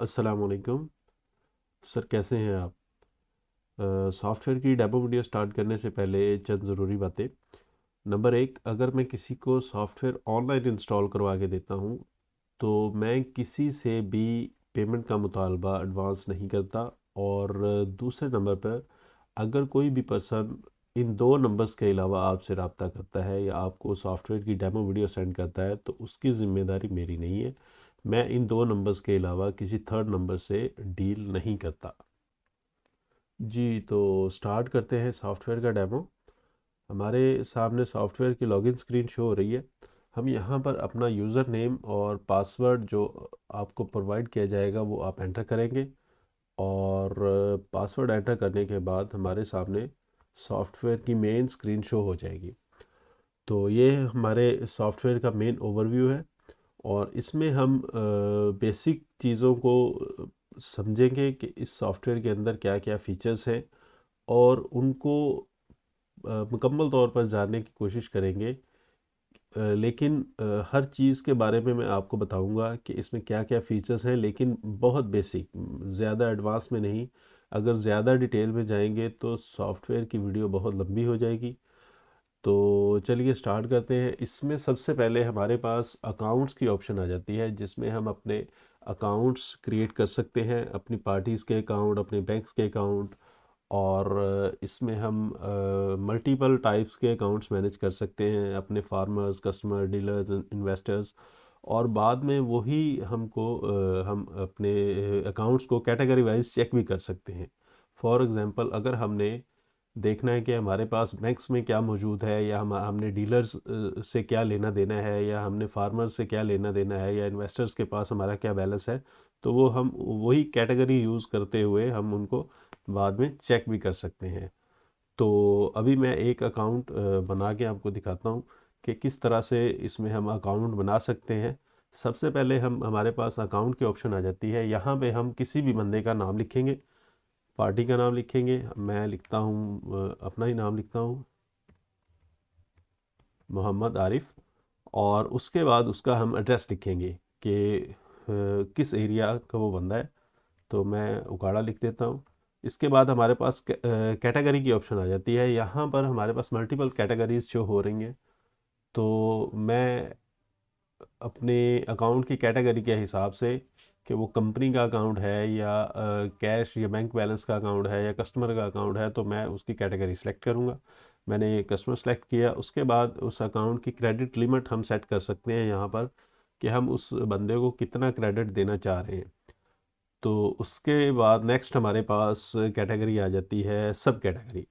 अस्सलाम वालेकुम सर, कैसे हैं आप? सॉफ्टवेयर की डेमो वीडियो स्टार्ट करने से पहले चंद ज़रूरी बातें। नंबर एक, अगर मैं किसी को सॉफ्टवेयर ऑनलाइन इंस्टॉल करवा के देता हूँ तो मैं किसी से भी पेमेंट का मुतालबा एडवांस नहीं करता। और दूसरे नंबर पर, अगर कोई भी पर्सन इन दो नंबर्स के अलावा आपसे रब्ता करता है या आपको सॉफ्टवेयर की डेमो वीडियो सेंड करता है तो उसकी ज़िम्मेदारी मेरी नहीं है। मैं इन दो नंबर्स के अलावा किसी थर्ड नंबर से डील नहीं करता। जी, तो स्टार्ट करते हैं सॉफ्टवेयर का डेमो। हमारे सामने सॉफ्टवेयर की लॉगिन स्क्रीन शो हो रही है। हम यहाँ पर अपना यूज़र नेम और पासवर्ड जो आपको प्रोवाइड किया जाएगा वो आप एंटर करेंगे। और पासवर्ड एंटर करने के बाद हमारे सामने सॉफ्टवेयर की मेन स्क्रीन शो हो जाएगी। तो ये हमारे सॉफ्टवेयर का मेन ओवरव्यू है। और इसमें हम बेसिक चीज़ों को समझेंगे कि इस सॉफ्टवेयर के अंदर क्या क्या फ़ीचर्स हैं और उनको मुकम्मल तौर पर जानने की कोशिश करेंगे। लेकिन हर चीज़ के बारे में मैं आपको बताऊंगा कि इसमें क्या क्या फ़ीचर्स हैं, लेकिन बहुत बेसिक, ज़्यादा एडवांस में नहीं। अगर ज़्यादा डिटेल में जाएंगे तो सॉफ्टवेयर की वीडियो बहुत लंबी हो जाएगी। तो चलिए स्टार्ट करते हैं। इसमें सबसे पहले हमारे पास अकाउंट्स की ऑप्शन आ जाती है, जिसमें हम अपने अकाउंट्स क्रिएट कर सकते हैं, अपनी पार्टीज़ के अकाउंट, अपने बैंक्स के अकाउंट। और इसमें हम मल्टीपल टाइप्स के अकाउंट्स मैनेज कर सकते हैं, अपने फार्मर्स, कस्टमर, डीलर्स, इन्वेस्टर्स। और बाद में वही हम अपने अकाउंट्स को कैटेगरी वाइज चेक भी कर सकते हैं। फॉर एग्ज़ाम्पल, अगर हमने देखना है कि हमारे पास बैंक्स में क्या मौजूद है, या हमने डीलर्स से क्या लेना देना है, या हमने फार्मर्स से क्या लेना देना है, या इन्वेस्टर्स के पास हमारा क्या बैलेंस है, तो वो हम वही कैटेगरी यूज़ करते हुए हम उनको बाद में चेक भी कर सकते हैं। तो अभी मैं एक अकाउंट बना के आपको दिखाता हूँ कि किस तरह से इसमें हम अकाउंट बना सकते हैं। सबसे पहले हमारे पास अकाउंट की ऑप्शन आ जाती है। यहाँ पे हम किसी भी बंदे का नाम लिखेंगे, पार्टी का नाम लिखेंगे। मैं लिखता हूँ, अपना ही नाम लिखता हूँ, मोहम्मद आरिफ। और उसके बाद उसका हम एड्रेस लिखेंगे कि किस एरिया का वो बंदा है। तो मैं उकाड़ा लिख देता हूँ। इसके बाद हमारे पास कैटेगरी की ऑप्शन आ जाती है। यहाँ पर हमारे पास मल्टीपल कैटेगरीज शो हो रही हैं। तो मैं अपने अकाउंट की कैटेगरी के हिसाब से, कि वो कंपनी का अकाउंट है या कैश या बैंक बैलेंस का अकाउंट है या कस्टमर का अकाउंट है, तो मैं उसकी कैटेगरी सेलेक्ट करूँगा। मैंने ये कस्टमर सेलेक्ट किया। उसके बाद उस अकाउंट की क्रेडिट लिमिट हम सेट कर सकते हैं यहाँ पर, कि हम उस बंदे को कितना क्रेडिट देना चाह रहे हैं। तो उसके बाद नेक्स्ट हमारे पास कैटेगरी आ जाती है सब कैटेगरी।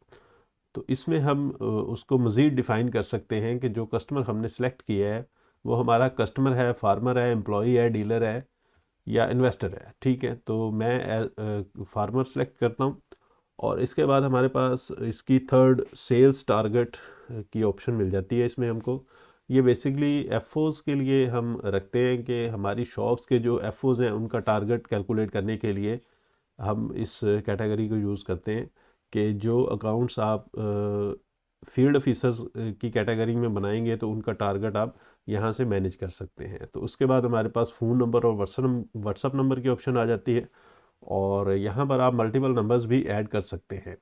तो इसमें हम उसको मज़ीद डिफ़ाइन कर सकते हैं कि जो कस्टमर हमने सेलेक्ट किया है वो हमारा कस्टमर है, फार्मर है, एम्प्लॉई है, डीलर है, या इन्वेस्टर है। ठीक है, तो मैं फार्मर सेलेक्ट करता हूँ। और इसके बाद हमारे पास इसकी थर्ड सेल्स टारगेट की ऑप्शन मिल जाती है इसमें हमको। ये बेसिकली एफओज़ के लिए हम रखते हैं कि हमारी शॉप्स के जो एफओज़ हैं उनका टारगेट कैलकुलेट करने के लिए हम इस कैटेगरी को यूज़ करते हैं, कि जो अकाउंट्स आप फील्ड ऑफिसर्स की कैटेगरी में बनाएंगे तो उनका टारगेट आप यहाँ से मैनेज कर सकते हैं। तो उसके बाद हमारे पास फ़ोन नंबर और व्हाट्सअप नंबर की ऑप्शन आ जाती है। और यहाँ पर आप मल्टीपल नंबर्स भी ऐड कर सकते हैं।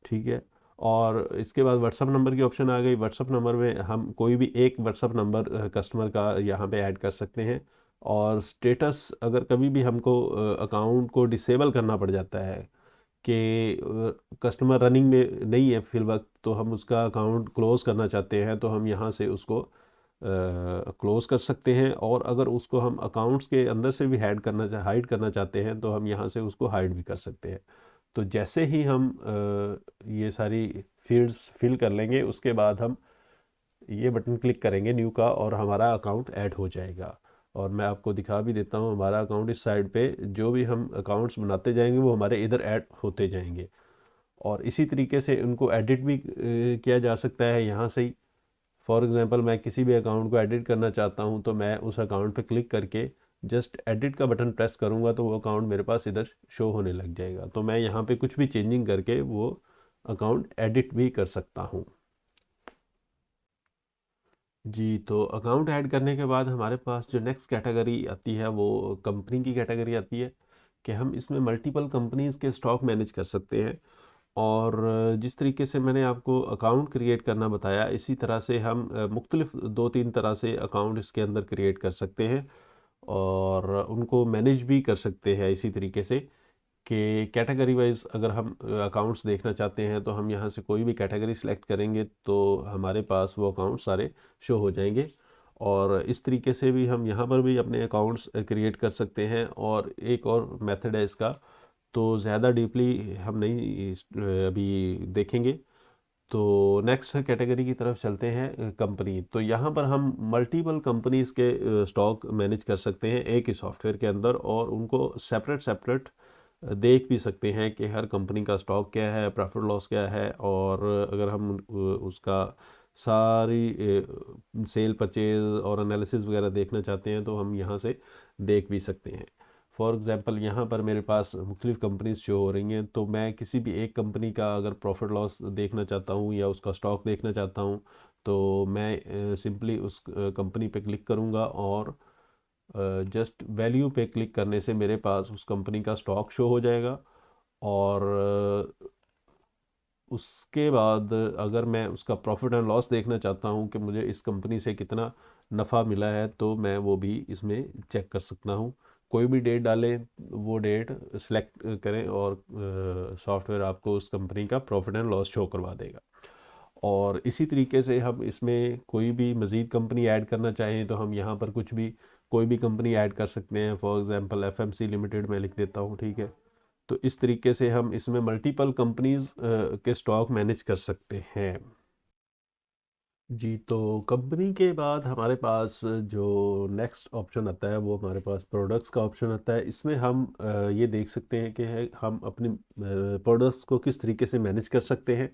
ठीक है। और इसके बाद व्हाट्सअप नंबर की ऑप्शन आ गई। व्हाट्सअप नंबर में हम कोई भी एक व्हाट्सअप नंबर कस्टमर का यहाँ पे ऐड कर सकते हैं। और स्टेटस, अगर कभी भी हमको अकाउंट को डिसेबल करना पड़ जाता है कि कस्टमर रनिंग में नहीं है फिल वक्त, तो हम उसका अकाउंट क्लोज़ करना चाहते हैं, तो हम यहाँ से उसको क्लोज़ कर सकते हैं। और अगर उसको हम अकाउंट्स के अंदर से भी हाइड करना चाहते हैं, तो हम यहाँ से उसको हाइड भी कर सकते हैं। तो जैसे ही हम ये सारी फील्ड्स फिल कर लेंगे, उसके बाद हम ये बटन क्लिक करेंगे न्यू का, और हमारा अकाउंट ऐड हो जाएगा। और मैं आपको दिखा भी देता हूँ, हमारा अकाउंट इस साइड पे, जो भी हम अकाउंट्स बनाते जाएंगे वो हमारे इधर ऐड होते जाएंगे। और इसी तरीके से उनको एडिट भी किया जा सकता है यहाँ से ही। फॉर एग्ज़ाम्पल, मैं किसी भी अकाउंट को एडिट करना चाहता हूँ, तो मैं उस अकाउंट पे क्लिक करके जस्ट एडिट का बटन प्रेस करूँगा तो वो अकाउंट मेरे पास इधर शो होने लग जाएगा। तो मैं यहाँ पे कुछ भी चेंजिंग करके वो अकाउंट एडिट भी कर सकता हूँ। जी, तो अकाउंट ऐड करने के बाद हमारे पास जो नेक्स्ट कैटेगरी आती है वो कंपनी की कैटेगरी आती है कि हम इसमें मल्टीपल कंपनीज़ के स्टॉक मैनेज कर सकते हैं। और जिस तरीके से मैंने आपको अकाउंट क्रिएट करना बताया, इसी तरह से हम मुख्तलिफ 2-3 तरह से अकाउंट इसके अंदर क्रिएट कर सकते हैं और उनको मैनेज भी कर सकते हैं इसी तरीके से कि कैटेगरी वाइज अगर हम अकाउंट्स देखना चाहते हैं तो हम यहाँ से कोई भी कैटेगरी सिलेक्ट करेंगे तो हमारे पास वो अकाउंट सारे शो हो जाएंगे। और इस तरीके से भी हम यहाँ पर भी अपने अकाउंट्स क्रिएट कर सकते हैं। और एक और मेथड है इसका, तो ज़्यादा डीपली हम नहीं अभी देखेंगे। तो नेक्स्ट कैटेगरी की तरफ चलते हैं, कंपनी। तो यहाँ पर हम मल्टीपल कंपनीज़ के स्टॉक मैनेज कर सकते हैं एक ही सॉफ्टवेयर के अंदर, और उनको सेपरेट सेपरेट देख भी सकते हैं कि हर कंपनी का स्टॉक क्या है, प्रॉफिट लॉस क्या है। और अगर हम उसका सारी सेल परचेज और एनालिसिस वगैरह देखना चाहते हैं तो हम यहाँ से देख भी सकते हैं। फॉर एग्ज़ाम्पल यहाँ पर मेरे पास मुख्तलिफ़ कंपनीज शो हो रही हैं, तो मैं किसी भी एक कंपनी का अगर प्रॉफिट लॉस देखना चाहता हूँ या उसका स्टॉक देखना चाहता हूँ तो मैं सिंपली उस कंपनी पे क्लिक करूँगा और जस्ट वैल्यू पे क्लिक करने से मेरे पास उस कंपनी का स्टॉक शो हो जाएगा। और उसके बाद अगर मैं उसका प्रॉफिट एंड लॉस देखना चाहता हूँ कि मुझे इस कंपनी से कितना नफ़ा मिला है तो मैं वो भी इसमें चेक कर सकता हूँ। कोई भी डेट डालें, वो डेट सेलेक्ट करें और सॉफ्टवेयर आपको उस कंपनी का प्रॉफिट एंड लॉस शो करवा देगा। और इसी तरीके से हम इसमें कोई भी मज़ीद कंपनी ऐड करना चाहें तो हम यहाँ पर कुछ भी कोई भी कंपनी ऐड कर सकते हैं। फॉर एग्ज़ाम्पल एफएमसी लिमिटेड मैं लिख देता हूँ, ठीक है। तो इस तरीके से हम इसमें मल्टीपल कंपनीज के स्टॉक मैनेज कर सकते हैं। जी, तो कंपनी के बाद हमारे पास जो नेक्स्ट ऑप्शन आता है वो हमारे पास प्रोडक्ट्स का ऑप्शन आता है। इसमें हम ये देख सकते हैं कि हम अपने प्रोडक्ट्स को किस तरीके से मैनेज कर सकते हैं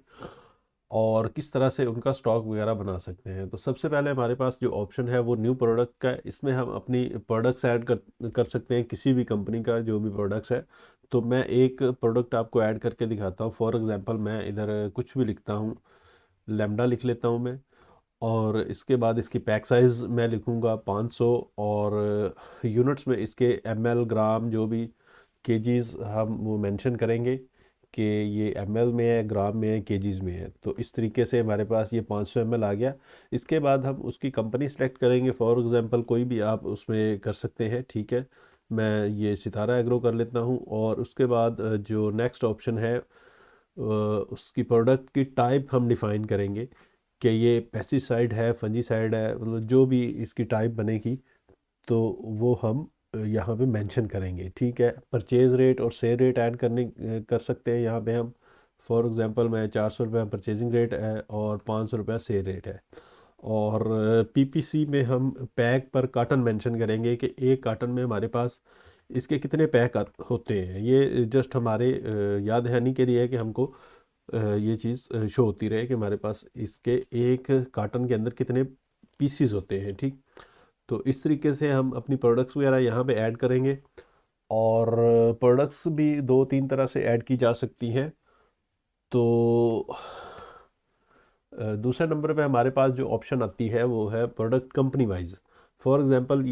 और किस तरह से उनका स्टॉक वगैरह बना सकते हैं। तो सबसे पहले हमारे पास जो ऑप्शन है वो न्यू प्रोडक्ट का है। इसमें हम अपनी प्रोडक्ट्स ऐड कर सकते हैं, किसी भी कंपनी का जो भी प्रोडक्ट्स है। तो मैं एक प्रोडक्ट आपको ऐड करके दिखाता हूँ। फॉर एग्जांपल मैं इधर कुछ भी लिखता हूँ, लेमडा लिख लेता हूँ मैं। और इसके बाद इसकी पैक साइज़ मैं लिखूँगा 500, और यूनिट्स में इसके एमएल, ग्राम, जो भी केजीज़ हम वो मेंशन करेंगे कि ये एमएल में है, ग्राम में है, केजीज़ में है। तो इस तरीके से हमारे पास ये 500 एमएल आ गया। इसके बाद हम उसकी कंपनी सेलेक्ट करेंगे। फॉर एग्जांपल कोई भी आप उसमें कर सकते हैं, ठीक है। मैं ये सितारा एग्रो कर लेता हूँ। और उसके बाद जो नेक्स्ट ऑप्शन है उसकी प्रोडक्ट की टाइप हम डिफ़ाइन करेंगे कि ये पेस्टिसाइड है, फंजीसाइड है, मतलब जो भी इसकी टाइप बनेगी तो वो हम यहाँ पे मेंशन करेंगे, ठीक है। परचेज़ रेट और सेल रेट ऐड कर सकते हैं यहाँ पे हम। फॉर एग्जांपल मैं 400 रुपये परचेजिंग रेट है और 500 रुपये सेल रेट है। और पीपीसी में हम पैक पर कार्टन मेंशन करेंगे कि एक कार्टन में हमारे पास इसके कितने पैक होते हैं। ये जस्ट हमारे याद दहानी के लिए है कि हमको ये चीज़ शो होती रहे कि हमारे पास इसके एक कार्टन के अंदर कितने पीसीज होते हैं, ठीक। तो इस तरीके से हम अपनी प्रोडक्ट्स वगैरह यहाँ पे ऐड करेंगे। और प्रोडक्ट्स भी 2-3 तरह से ऐड की जा सकती हैं। तो दूसरे नंबर पे हमारे पास जो ऑप्शन आती है वो है product company wise. For example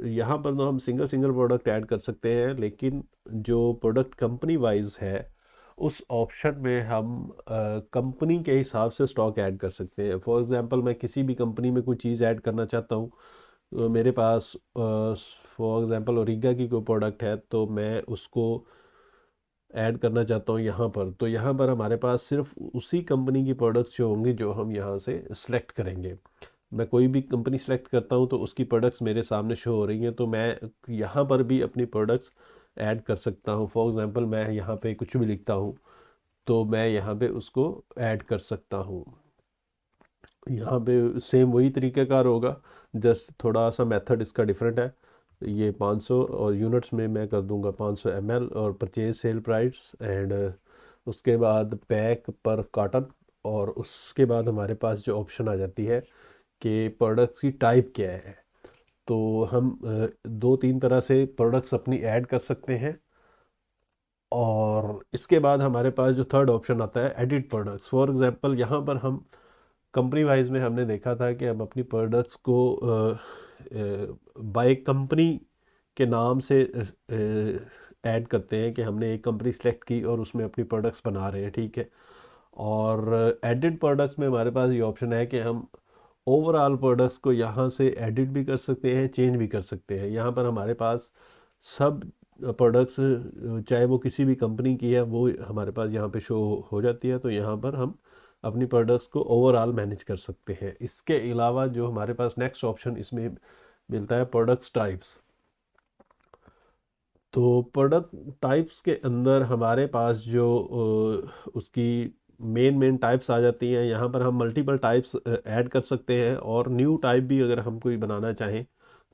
यहाँ पर तो हम सिंगल सिंगल प्रोडक्ट ऐड कर सकते हैं, लेकिन जो प्रोडक्ट कंपनी वाइज है उस ऑप्शन में हम कंपनी के हिसाब से स्टॉक ऐड कर सकते हैं। फॉर एग्जांपल मैं किसी भी कंपनी में कोई चीज़ ऐड करना चाहता हूँ, तो मेरे पास फॉर एग्जांपल ओरिगा की कोई प्रोडक्ट है तो मैं उसको ऐड करना चाहता हूँ यहाँ पर। तो यहाँ पर हमारे पास सिर्फ उसी कंपनी की प्रोडक्ट्स जो होंगी जो हम यहाँ से सिलेक्ट करेंगे। मैं कोई भी कंपनी सेलेक्ट करता हूँ तो उसकी प्रोडक्ट्स मेरे सामने शो हो रही हैं, तो मैं यहाँ पर भी अपनी प्रोडक्ट्स ऐड कर सकता हूँ। फॉर एग्जांपल मैं यहाँ पे कुछ भी लिखता हूँ तो मैं यहाँ पे उसको ऐड कर सकता हूँ। यहाँ पे सेम वही तरीक़ाकार होगा, जस्ट थोड़ा सा मेथड इसका डिफरेंट है। ये 500 और यूनिट्स में मैं कर दूंगा 500 ml और परचेज सेल प्राइस एंड उसके बाद पैक पर कार्टन। और उसके बाद हमारे पास जो ऑप्शन आ जाती है कि प्रोडक्ट्स की टाइप क्या है। तो हम 2-3 तरह से प्रोडक्ट्स अपनी ऐड कर सकते हैं। और इसके बाद हमारे पास जो थर्ड ऑप्शन आता है एडिट प्रोडक्ट्स। फॉर एग्जांपल यहाँ पर हम कंपनी वाइज में हमने देखा था कि हम अपनी प्रोडक्ट्स को बाय कंपनी के नाम से ऐड करते हैं कि हमने एक कंपनी सेलेक्ट की और उसमें अपनी प्रोडक्ट्स बना रहे हैं, ठीक है। और एडिट प्रोडक्ट्स में हमारे पास ये ऑप्शन है कि हम ओवरऑल प्रोडक्ट्स को यहाँ से एडिट भी कर सकते हैं, चेंज भी कर सकते हैं। यहाँ पर हमारे पास सब प्रोडक्ट्स, चाहे वो किसी भी कंपनी की है, वो हमारे पास यहाँ पे शो हो जाती है। तो यहाँ पर हम अपनी प्रोडक्ट्स को ओवरऑल मैनेज कर सकते हैं। इसके अलावा जो हमारे पास नेक्स्ट ऑप्शन इसमें मिलता है, प्रोडक्ट्स टाइप्स। तो प्रोडक्ट टाइप्स के अंदर हमारे पास जो उसकी मेन टाइप्स आ जाती हैं। यहाँ पर हम मल्टीपल टाइप्स ऐड कर सकते हैं, और न्यू टाइप भी अगर हम कोई बनाना चाहें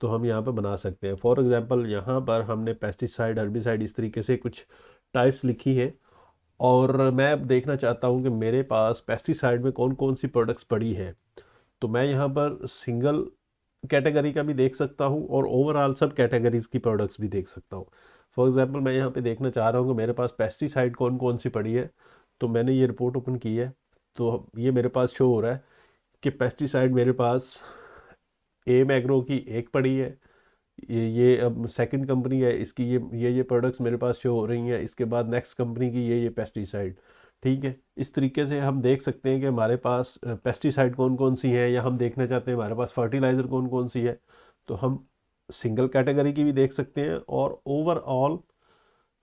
तो हम यहाँ पर बना सकते हैं। फॉर एग्जांपल यहाँ पर हमने पेस्टिसाइड, हर्बिसाइड, इस तरीके से कुछ टाइप्स लिखी है, और मैं अब देखना चाहता हूँ कि मेरे पास पेस्टिसाइड में कौन कौन सी प्रोडक्ट्स पड़ी हैं। तो मैं यहाँ पर सिंगल कैटेगरी का भी देख सकता हूँ और ओवरऑल सब कैटेगरीज की प्रोडक्ट्स भी देख सकता हूँ। फॉर एग्जांपल मैं यहाँ पे देखना चाह रहा हूँ कि मेरे पास पेस्टिसाइड कौन कौन सी पड़ी है। तो मैंने ये रिपोर्ट ओपन की है, तो ये मेरे पास शो हो रहा है कि पेस्टिसाइड मेरे पास एम एग्रो की एक पड़ी है। ये अब सेकंड कंपनी है, इसकी ये प्रोडक्ट्स मेरे पास शो हो रही हैं। इसके बाद नेक्स्ट कंपनी की ये पेस्टिसाइड, ठीक है। इस तरीके से हम देख सकते हैं कि हमारे पास पेस्टिसाइड कौन कौन सी है, या हम देखना चाहते हैं हमारे पास फर्टिलाइज़र कौन कौन सी है। तो हम सिंगल कैटेगरी की भी देख सकते हैं, और ओवरऑल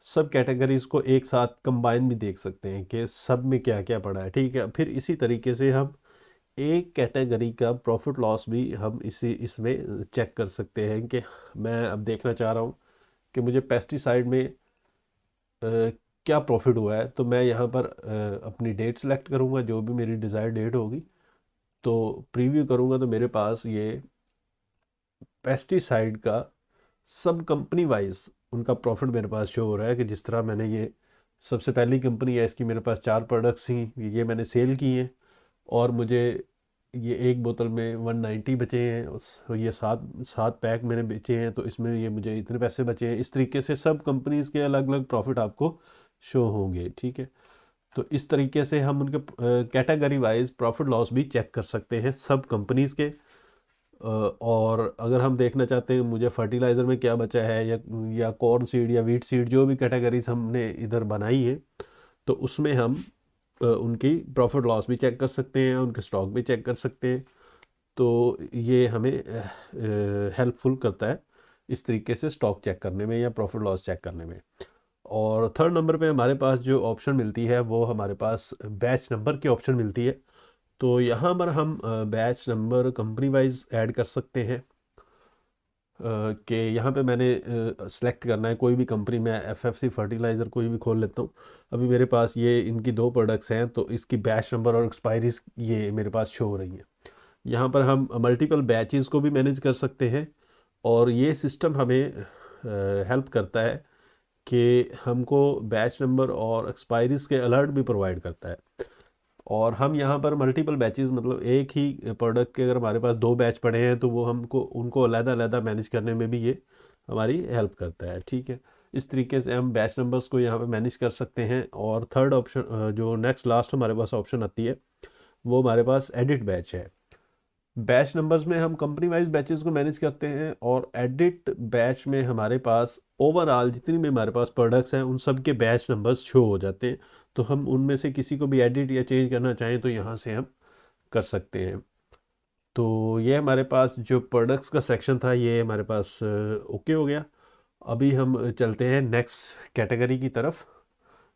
सब कैटेगरीज को एक साथ कंबाइन भी देख सकते हैं कि सब में क्या क्या पड़ा है, ठीक है। फिर इसी तरीके से हम एक कैटेगरी का प्रॉफिट लॉस भी हम इसमें चेक कर सकते हैं कि मैं अब देखना चाह रहा हूँ कि मुझे पेस्टिसाइड में क्या प्रॉफिट हुआ है। तो मैं यहाँ पर अपनी डेट सेलेक्ट करूँगा, जो भी मेरी डिज़ायर डेट होगी, तो प्रीव्यू करूँगा, तो मेरे पास ये पेस्टिसाइड का सब कंपनी वाइज उनका प्रॉफिट मेरे पास शो हो रहा है। कि जिस तरह मैंने ये सबसे पहली कंपनी है, इसकी मेरे पास 4 प्रोडक्ट्स थी, ये मैंने सेल की हैं, और मुझे ये एक बोतल में 190 बचे हैं। ये 7 पैक मैंने बेचे हैं, तो इसमें ये मुझे इतने पैसे बचे हैं। इस तरीके से सब कंपनीज़ के अलग अलग प्रॉफिट आपको शो होंगे, ठीक है। तो इस तरीके से हम उनके कैटेगरी वाइज प्रॉफिट लॉस भी चेक कर सकते हैं सब कंपनीज़ के। और अगर हम देखना चाहते हैं मुझे फर्टिलाइज़र में क्या बचा है, या कॉर्न सीड या वीट सीड, जो भी कैटेगरीज हमने इधर बनाई है, तो उसमें हम उनकी प्रॉफिट लॉस भी चेक कर सकते हैं, उनके स्टॉक भी चेक कर सकते हैं। तो ये हमें हेल्पफुल करता है इस तरीके से स्टॉक चेक करने में या प्रॉफिट लॉस चेक करने में। और थर्ड नंबर पे हमारे पास जो ऑप्शन मिलती है, वो हमारे पास बैच नंबर की ऑप्शन मिलती है। तो यहाँ पर हम batch number company wise add कर सकते हैं। कि यहाँ पे मैंने सेलेक्ट करना है कोई भी कंपनी, मैं एफएफसी फर्टिलाइज़र कोई भी खोल लेता हूँ। अभी मेरे पास ये इनकी 2 प्रोडक्ट्स हैं, तो इसकी बैच नंबर और एक्सपायरीज ये मेरे पास शो हो रही है। यहाँ पर हम मल्टीपल बैचेस को भी मैनेज कर सकते हैं, और ये सिस्टम हमें हेल्प करता है कि हमको बैच नंबर और एक्सपायरीज के अलर्ट भी प्रोवाइड करता है। और हम यहाँ पर मल्टीपल बैचेस, मतलब एक ही प्रोडक्ट के अगर हमारे पास 2 बैच पड़े हैं, तो वो हमको उनको अलग-अलग मैनेज करने में भी ये हमारी हेल्प करता है, ठीक है। इस तरीके से हम बैच नंबर्स को यहाँ पे मैनेज कर सकते हैं। और थर्ड ऑप्शन, जो नेक्स्ट लास्ट हमारे पास ऑप्शन आती है, वो हमारे पास एडिट बैच है। बैच नंबर्स में हम कंपनी वाइज बैचेस को मैनेज करते हैं, और एडिट बैच में हमारे पास ओवरऑल जितनी भी हमारे पास प्रोडक्ट्स हैं, उन सब के बैच नंबर्स शो हो जाते हैं। तो हम उनमें से किसी को भी एडिट या चेंज करना चाहें तो यहाँ से हम कर सकते हैं। तो ये हमारे पास जो प्रोडक्ट्स का सेक्शन था, ये हमारे पास ओके हो गया। अभी हम चलते हैं नेक्स्ट कैटेगरी की तरफ,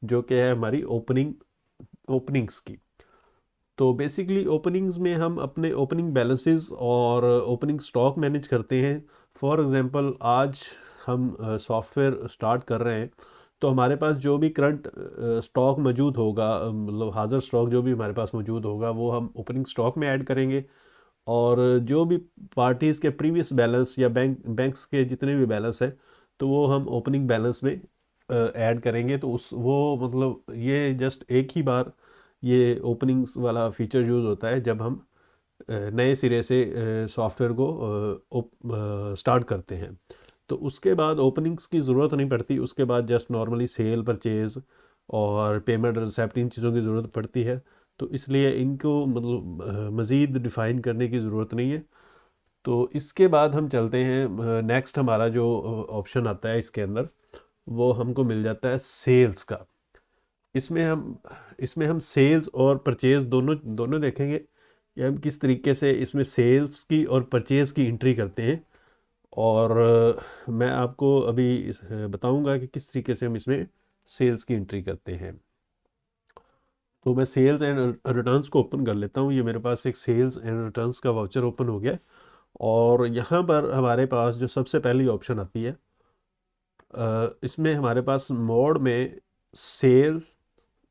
जो कि है हमारी ओपनिंग्स की। तो बेसिकली ओपनिंग्स में हम अपने ओपनिंग बैलेंसेस और ओपनिंग स्टॉक मैनेज करते हैं। फॉर एग्जांपल आज हम सॉफ्टवेयर स्टार्ट कर रहे हैं, तो हमारे पास जो भी करंट स्टॉक मौजूद होगा, मतलब हाज़िर स्टॉक जो भी हमारे पास मौजूद होगा, वो हम ओपनिंग स्टॉक में ऐड करेंगे। और जो भी पार्टीज़ के प्रीवियस बैलेंस या बैंक्स के जितने भी बैलेंस हैं, तो वो हम ओपनिंग बैलेंस में ऐड करेंगे। तो उस वो मतलब ये जस्ट एक ही बार ये ओपनिंग्स वाला फीचर यूज़ होता है जब हम नए सिरे से सॉफ्टवेयर को स्टार्ट करते हैं। तो उसके बाद ओपनिंग्स की ज़रूरत नहीं पड़ती, उसके बाद जस्ट नॉर्मली सेल, परचेज़ और पेमेंट, रिसेप्ट, इन चीज़ों की ज़रूरत पड़ती है। तो इसलिए इनको मतलब मज़ीद डिफ़ाइन करने की ज़रूरत नहीं है। तो इसके बाद हम चलते हैं, नेक्स्ट हमारा जो ऑप्शन आता है इसके अंदर, वो हमको मिल जाता है सेल्स का। इसमें हम इसमें हम सेल्स और परचेज़ दोनों दोनों देखेंगे कि हम किस तरीके से इसमें सेल्स की और परचेज़ की एंट्री करते हैं। और मैं आपको अभी बताऊंगा कि किस तरीके से हम इसमें सेल्स की एंट्री करते हैं। तो मैं सेल्स एंड रिटर्न्स को ओपन कर लेता हूँ। ये मेरे पास एक सेल्स एंड रिटर्न्स का वाउचर ओपन हो गया। और यहाँ पर हमारे पास जो सबसे पहली ऑप्शन आती है, इसमें हमारे पास मोड में sale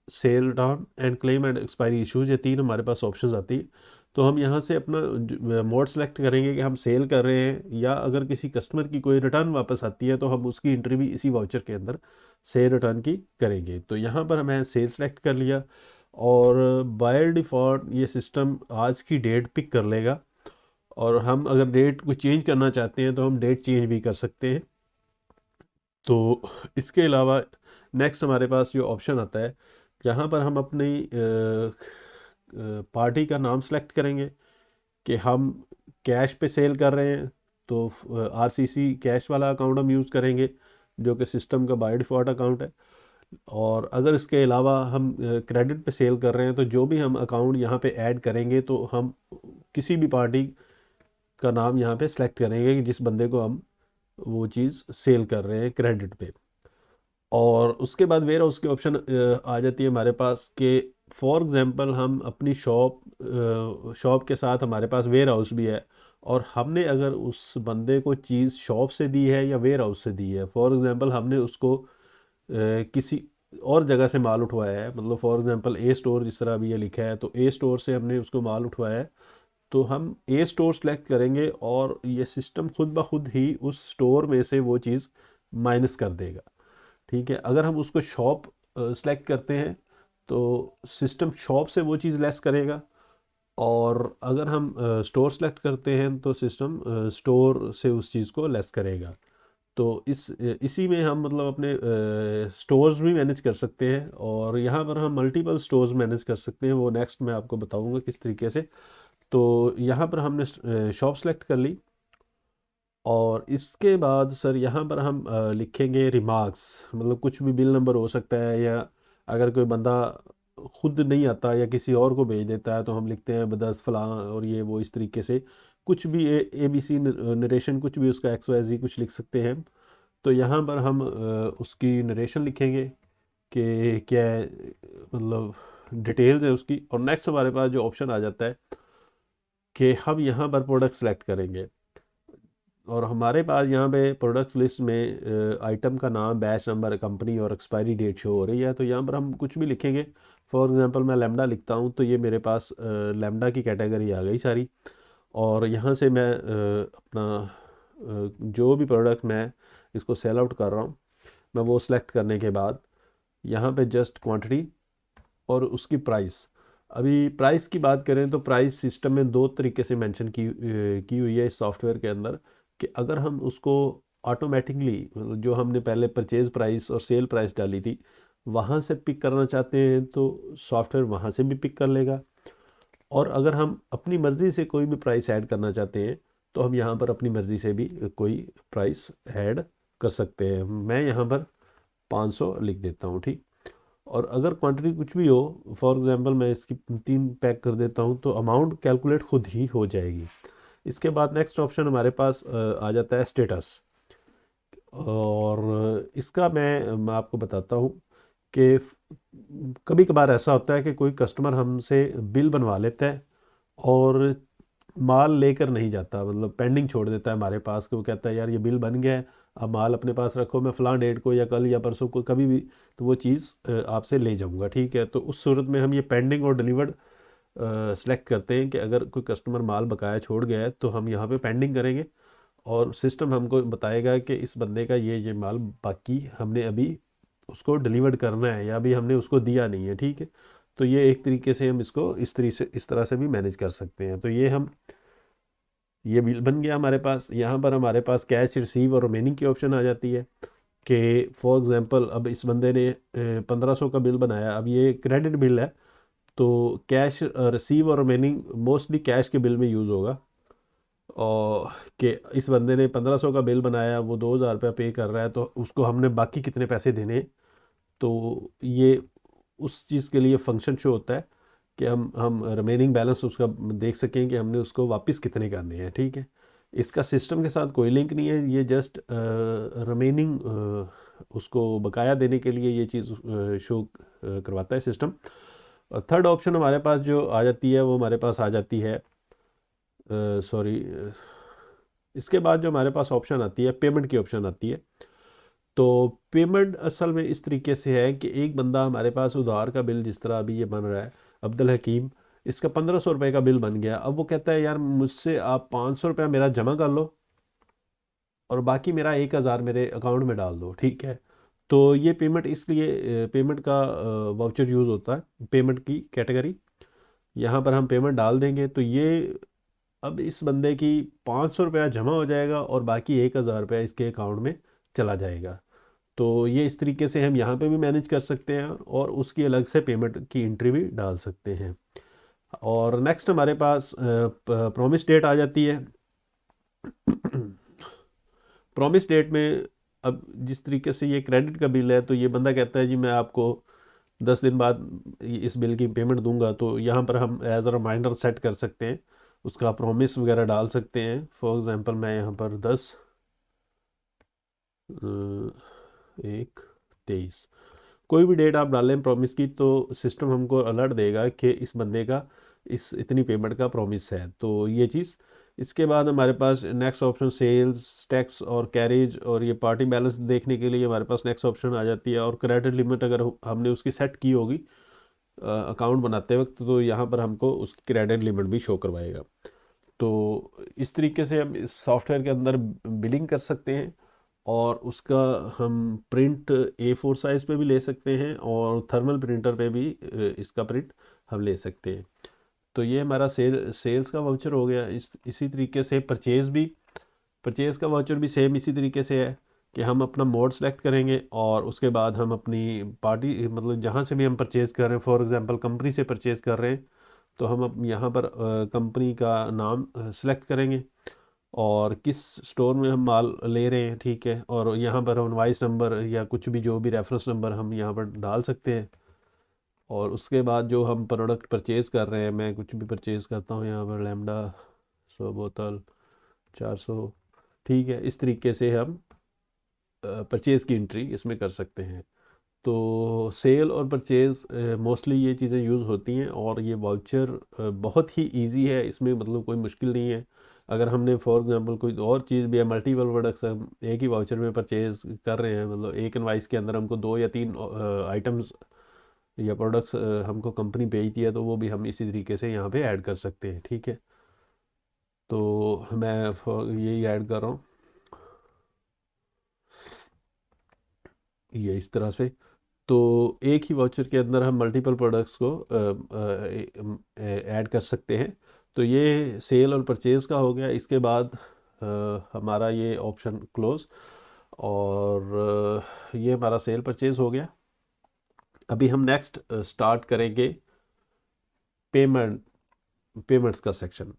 sale return and claim and expiry issues, ये तीन हमारे पास ऑप्शंस आती है। तो हम यहाँ से अपना मोड सेलेक्ट करेंगे कि हम सेल कर रहे हैं, या अगर किसी कस्टमर की कोई रिटर्न वापस आती है तो हम उसकी एंट्री भी इसी वाउचर के अंदर सेल रिटर्न की करेंगे। तो यहाँ पर हमें सेल सेलेक्ट कर लिया, और बाय डिफ़ॉल्ट ये सिस्टम आज की डेट पिक कर लेगा। और हम अगर डेट को चेंज करना चाहते हैं तो हम डेट चेंज भी कर सकते हैं। तो इसके अलावा नेक्स्ट हमारे पास जो ऑप्शन आता है, यहाँ पर हम अपनी पार्टी का नाम सेलेक्ट करेंगे कि हम कैश पे सेल कर रहे हैं तो आरसीसी कैश वाला अकाउंट हम यूज़ करेंगे, जो कि सिस्टम का बाय डिफ़ॉल्ट अकाउंट है। और अगर इसके अलावा हम क्रेडिट पे सेल कर रहे हैं तो जो भी हम अकाउंट यहाँ पे ऐड करेंगे तो हम किसी भी पार्टी का नाम यहाँ पे सेलेक्ट करेंगे कि जिस बंदे को हम वो चीज़ सेल कर रहे हैं क्रेडिट पे। और उसके बाद वेयर हाउस की ऑप्शन आ जाती है हमारे पास कि फॉर एग्ज़ाम्पल हम अपनी शॉप के साथ हमारे पास वेयर हाउस भी है, और हमने अगर उस बंदे को चीज़ शॉप से दी है या वेयर हाउस से दी है। फॉर एग्ज़ाम्पल हमने उसको किसी और जगह से माल उठवाया है, मतलब फॉर एग्ज़ाम्पल ए स्टोर, जिस तरह अभी ये लिखा है, तो ए स्टोर से हमने उसको माल उठवाया है, तो हम ए स्टोर सेलेक्ट करेंगे और ये सिस्टम खुद ब खुद ही उस स्टोर में से वो चीज़ माइनस कर देगा। ठीक है, अगर हम उसको शॉप सेलेक्ट करते हैं तो सिस्टम शॉप से वो चीज़ लेस करेगा, और अगर हम स्टोर सेलेक्ट करते हैं तो सिस्टम स्टोर से उस चीज़ को लेस करेगा। तो इसी में हम मतलब अपने स्टोर्स भी मैनेज कर सकते हैं, और यहाँ पर हम मल्टीपल स्टोर्स मैनेज कर सकते हैं। वो नेक्स्ट मैं आपको बताऊँगा किस तरीके से। तो यहाँ पर हमने शॉप सेलेक्ट कर ली, और इसके बाद सर यहाँ पर हम लिखेंगे रिमार्क्स, मतलब कुछ भी बिल नंबर हो सकता है, या अगर कोई बंदा खुद नहीं आता या किसी और को भेज देता है तो हम लिखते हैं बदस फलां, और ये वो इस तरीके से कुछ भी ए बी सी नरेशन, कुछ भी उसका एक्स वाई जी कुछ लिख सकते हैं। तो यहाँ पर हम उसकी नरेशन लिखेंगे कि क्या है, मतलब डिटेल्स है उसकी। और नेक्स्ट हमारे पास जो ऑप्शन आ जाता है कि हम यहाँ पर प्रोडक्ट सेलेक्ट करेंगे, और हमारे पास यहाँ पे प्रोडक्ट्स लिस्ट में आइटम का नाम, बैच नंबर, कंपनी और एक्सपायरी डेट शो हो रही है। तो यहाँ पर हम कुछ भी लिखेंगे। फॉर एग्जांपल मैं लैम्डा लिखता हूँ तो ये मेरे पास लैम्डा की कैटेगरी आ गई सारी। और यहाँ से मैं अपना जो भी प्रोडक्ट मैं इसको सेल आउट कर रहा हूँ, मैं वो सिलेक्ट करने के बाद यहाँ पे जस्ट क्वांटिटी और उसकी प्राइस। अभी प्राइस की बात करें तो प्राइस सिस्टम में दो तरीके से मेंशन की हुई है इस सॉफ्टवेयर के अंदर, कि अगर हम उसको ऑटोमेटिकली जो हमने पहले परचेज़ प्राइस और सेल प्राइस डाली थी वहाँ से पिक करना चाहते हैं तो सॉफ्टवेयर वहाँ से भी पिक कर लेगा। और अगर हम अपनी मर्ज़ी से कोई भी प्राइस ऐड करना चाहते हैं तो हम यहाँ पर अपनी मर्ज़ी से भी कोई प्राइस ऐड कर सकते हैं। मैं यहाँ पर 500 लिख देता हूँ, ठीक। और अगर क्वांटिटी कुछ भी हो, फॉर एग्जांपल मैं इसकी 3 पैक कर देता हूँ, तो अमाउंट कैलकुलेट खुद ही हो जाएगी। इसके बाद नेक्स्ट ऑप्शन हमारे पास आ जाता है स्टेटस। और इसका मैं आपको बताता हूँ कि कभी कभार ऐसा होता है कि कोई कस्टमर हमसे बिल बनवा लेता है और माल लेकर नहीं जाता, मतलब पेंडिंग छोड़ देता है हमारे पास, कि वो कहता है यार ये बिल बन गया है, अब माल अपने पास रखो, मैं फ़लाँ डेट को या कल या परसों को कभी भी तो वो चीज़ आपसे ले जाऊंगा। ठीक है, तो उस सूरत में हम ये पेंडिंग और डिलीवर्ड सेलेक्ट करते हैं कि अगर कोई कस्टमर माल बकाया छोड़ गया है तो हम यहाँ पे पेंडिंग करेंगे, और सिस्टम हमको बताएगा कि इस बंदे का ये माल बाकी हमने अभी उसको डिलीवर्ड करना है या अभी हमने उसको दिया नहीं है। ठीक है, तो ये एक तरीके से हम इसको इस तरह से भी मैनेज कर सकते हैं। तो ये बिल बन गया हमारे पास। यहाँ पर हमारे पास कैश रिसीव और रिमेनिंग की ऑप्शन आ जाती है कि फॉर एग्ज़ाम्पल अब इस बंदे ने 1500 का बिल बनाया, अब ये क्रेडिट बिल है तो कैश रिसीव और रिमेनिंग मोस्टली कैश के बिल में यूज़ होगा। और कि इस बंदे ने 1500 का बिल बनाया, वो 2000 रुपया पे कर रहा है, तो उसको हमने बाकी कितने पैसे देने हैं। तो ये उस चीज़ के लिए फंक्शन शो होता है कि हम रिमेनिंग बैलेंस उसका देख सकें कि हमने उसको वापस कितने करने हैं। ठीक है, इसका सिस्टम के साथ कोई लिंक नहीं है, ये जस्ट रिमेनिंग उसको बकाया देने के लिए ये चीज़ शो करवाता है सिस्टम। और थर्ड ऑप्शन हमारे पास जो आ जाती है वो हमारे पास आ जाती है, सॉरी, इसके बाद जो हमारे पास ऑप्शन आती है पेमेंट की ऑप्शन आती है। तो पेमेंट असल में इस तरीके से है कि एक बंदा हमारे पास उधार का बिल, जिस तरह अभी ये बन रहा है अब्दुल हकीम, इसका 1500 रुपये का बिल बन गया। अब वो कहता है यार मुझसे आप 500 रुपया मेरा जमा कर लो और बाकी मेरा 1000 मेरे अकाउंट में डाल दो। ठीक है, तो ये पेमेंट इसलिए पेमेंट का वाउचर यूज़ होता है, पेमेंट की कैटेगरी। यहाँ पर हम पेमेंट डाल देंगे तो ये अब इस बंदे की 500 रुपया जमा हो जाएगा और बाकी 1000 रुपया इसके अकाउंट में चला जाएगा। तो ये इस तरीके से हम यहाँ पे भी मैनेज कर सकते हैं और उसकी अलग से पेमेंट की एंट्री भी डाल सकते हैं। और नेक्स्ट हमारे पास प्रॉमिस डेट आ जाती है। प्रॉमिस डेट में अब जिस तरीके से ये क्रेडिट का बिल है, तो ये बंदा कहता है जी मैं आपको 10 दिन बाद इस बिल की पेमेंट दूंगा, तो यहाँ पर हम एज अ रिमाइंडर सेट कर सकते हैं, उसका प्रॉमिस वगैरह डाल सकते हैं। फॉर एग्जांपल मैं यहाँ पर 10/1/23 कोई भी डेट आप डालें प्रॉमिस की, तो सिस्टम हमको अलर्ट देगा कि इस बंदे का इस इतनी पेमेंट का प्रॉमिस है। तो ये चीज़, इसके बाद हमारे पास नेक्स्ट ऑप्शन सेल्स टैक्स और कैरेज और ये पार्टी बैलेंस देखने के लिए हमारे पास नेक्स्ट ऑप्शन आ जाती है। और क्रेडिट लिमिट अगर हमने उसकी सेट की होगी अकाउंट बनाते वक्त, तो यहाँ पर हमको उसकी क्रेडिट लिमिट भी शो करवाएगा। तो इस तरीके से हम इस सॉफ्टवेयर के अंदर बिलिंग कर सकते हैं और उसका हम प्रिंट A4 साइज़ पे भी ले सकते हैं और थर्मल प्रिंटर पे भी इसका प्रिंट हम ले सकते हैं। तो ये हमारा सेल्स का वाउचर हो गया। इसी तरीके से परचेज़ का वाउचर भी सेम इसी तरीके से है कि हम अपना मोड सेलेक्ट करेंगे और उसके बाद हम अपनी पार्टी, मतलब जहाँ से भी हम परचेज़ कर रहे हैं, फॉर एग्जांपल कंपनी से परचेज़ कर रहे हैं, तो हम अब यहाँ पर कंपनी का नाम सेलेक्ट करेंगे और किस स्टोर में हम माल ले रहे हैं। ठीक है, और यहाँ पर हम इनवॉइस नंबर या कुछ भी जो भी रेफरेंस नंबर हम यहाँ पर डाल सकते हैं। और उसके बाद जो हम प्रोडक्ट परचेज़ कर रहे हैं, मैं कुछ भी परचेज़ करता हूँ यहाँ पर लैम्डा 100 बोतल 400। ठीक है, इस तरीके से हम परचेज़ की एंट्री इसमें कर सकते हैं। तो सेल और परचेज़ मोस्टली ये चीज़ें यूज़ होती हैं और ये वाउचर बहुत ही इजी है, इसमें मतलब कोई मुश्किल नहीं है। अगर हमने फॉर एग्जांपल कोई और चीज़ भी है, मल्टीपल प्रोडक्ट्स हम एक ही वाउचर में परचेज़ कर रहे हैं, मतलब एक इनवाइस के अंदर हमको 2 या 3 आइटम्स या प्रोडक्ट्स हमको कंपनी भेजती है, तो वो भी हम इसी तरीके से यहाँ पे ऐड कर सकते हैं। ठीक है, तो मैं यही ऐड कर रहा हूँ ये इस तरह से। तो एक ही वाउचर के अंदर हम मल्टीपल प्रोडक्ट्स को ऐड कर सकते हैं। तो ये सेल और परचेज़ का हो गया। इसके बाद हमारा ये ऑप्शन क्लोज, और ये हमारा सेल परचेज़ हो गया। अभी हम नेक्स्ट स्टार्ट करेंगे पेमेंट्स का सेक्शन।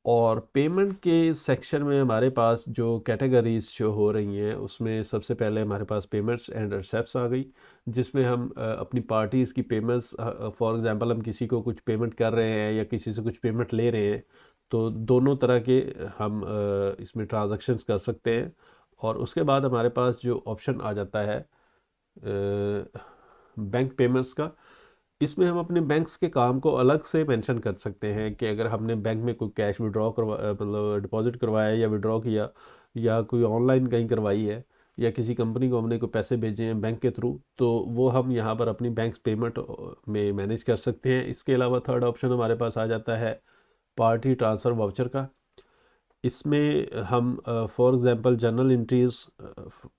और पेमेंट के सेक्शन में हमारे पास जो कैटेगरीज शो हो रही हैं, उसमें सबसे पहले हमारे पास पेमेंट्स एंड रिसेप्ट्स आ गई, जिसमें हम अपनी पार्टीज़ की पेमेंट्स, फॉर एग्जांपल हम किसी को कुछ पेमेंट कर रहे हैं या किसी से कुछ पेमेंट ले रहे हैं, तो दोनों तरह के हम इसमें ट्रांजैक्शंस कर सकते हैं। और उसके बाद हमारे पास जो ऑप्शन आ जाता है बैंक पेमेंट्स का, इसमें हम अपने बैंक्स के काम को अलग से मेंशन कर सकते हैं कि अगर हमने बैंक में कोई कैश विड्रॉ मतलब डिपॉजिट करवाया या विड्रॉ किया, या कोई ऑनलाइन कहीं करवाई है, या किसी कंपनी को हमने कोई पैसे भेजे हैं बैंक के थ्रू, तो वो हम यहाँ पर अपनी बैंक पेमेंट में मैनेज कर सकते हैं। इसके अलावा थर्ड ऑप्शन हमारे पास आ जाता है पार्टी ट्रांसफ़र वाउचर का। इसमें हम for example general entries,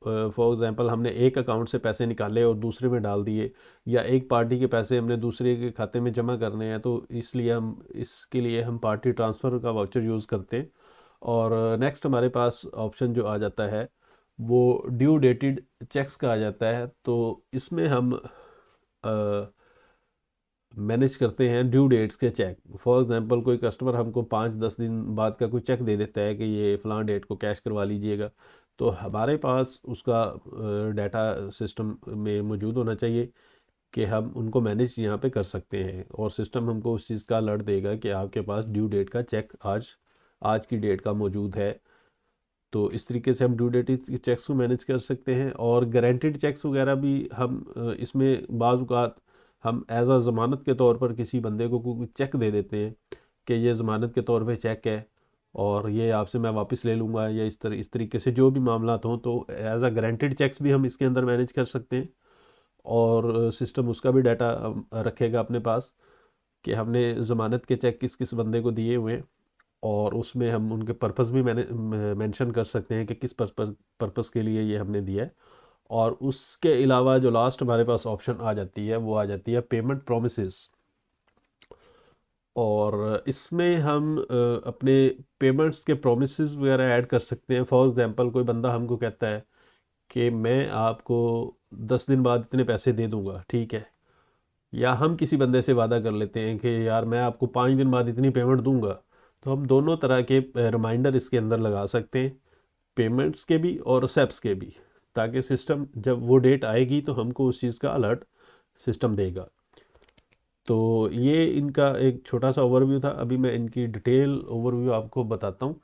for example हमने एक अकाउंट से पैसे निकाले और दूसरे में डाल दिए, या एक पार्टी के पैसे हमने दूसरे के खाते में जमा करने हैं, तो इसलिए हम इसके लिए हम पार्टी ट्रांसफ़र का वाउचर यूज़ करते हैं। और नेक्स्ट हमारे पास ऑप्शन जो आ जाता है वो ड्यू डेटेड चेक्स का आ जाता है। तो इसमें हम मैनेज करते हैं ड्यू डेट्स के चेक। फॉर एग्जांपल कोई कस्टमर हमको 5-10 दिन बाद का कोई चेक दे देता है कि ये फ़लाँ डेट को कैश करवा लीजिएगा, तो हमारे पास उसका डाटा सिस्टम में मौजूद होना चाहिए कि हम उनको मैनेज यहाँ पे कर सकते हैं, और सिस्टम हमको उस चीज़ का अलर्ट देगा कि आपके पास ड्यू डेट का चेक आज की डेट का मौजूद है। तो इस तरीके से हम ड्यू डेट के चेक्स को मैनेज कर सकते हैं। और गारंटीड चेक्स वगैरह भी हम इसमें बाज़ औक़ात हम एज अ ज़मानत के तौर पर किसी बंदे को कोई चेक दे देते हैं कि ये ज़मानत के तौर पे चेक है और ये आपसे मैं वापस ले लूँगा, या इस तरीके से जो भी मामला हों, तो एज अ गारंटीड चेक्स भी हम इसके अंदर मैनेज कर सकते हैं। और सिस्टम उसका भी डाटा रखेगा अपने पास कि हमने ज़मानत के चेक किस किस बंदे को दिए हुए हैं, और उसमें हम उनके पर्पस भी मैंने मेंशन कर सकते हैं कि किस पर्पस के लिए ये हमने दिया है। और उसके अलावा जो लास्ट हमारे पास ऑप्शन आ जाती है वो आ जाती है पेमेंट प्रोमिसेस। और इसमें हम अपने पेमेंट्स के प्रोमिसेस वगैरह ऐड कर सकते हैं। फॉर एग्जांपल कोई बंदा हमको कहता है कि मैं आपको 10 दिन बाद इतने पैसे दे दूंगा, ठीक है। या हम किसी बंदे से वादा कर लेते हैं कि यार मैं आपको 5 दिन बाद इतनी पेमेंट दूंगा, तो हम दोनों तरह के रिमाइंडर इसके अंदर लगा सकते हैं, पेमेंट्स के भी और रिसेप्ट्स के भी, ताकि सिस्टम जब वो डेट आएगी तो हमको उस चीज़ का अलर्ट सिस्टम देगा। तो ये इनका एक छोटा सा ओवरव्यू था। अभी मैं इनकी डिटेल ओवरव्यू आपको बताता हूँ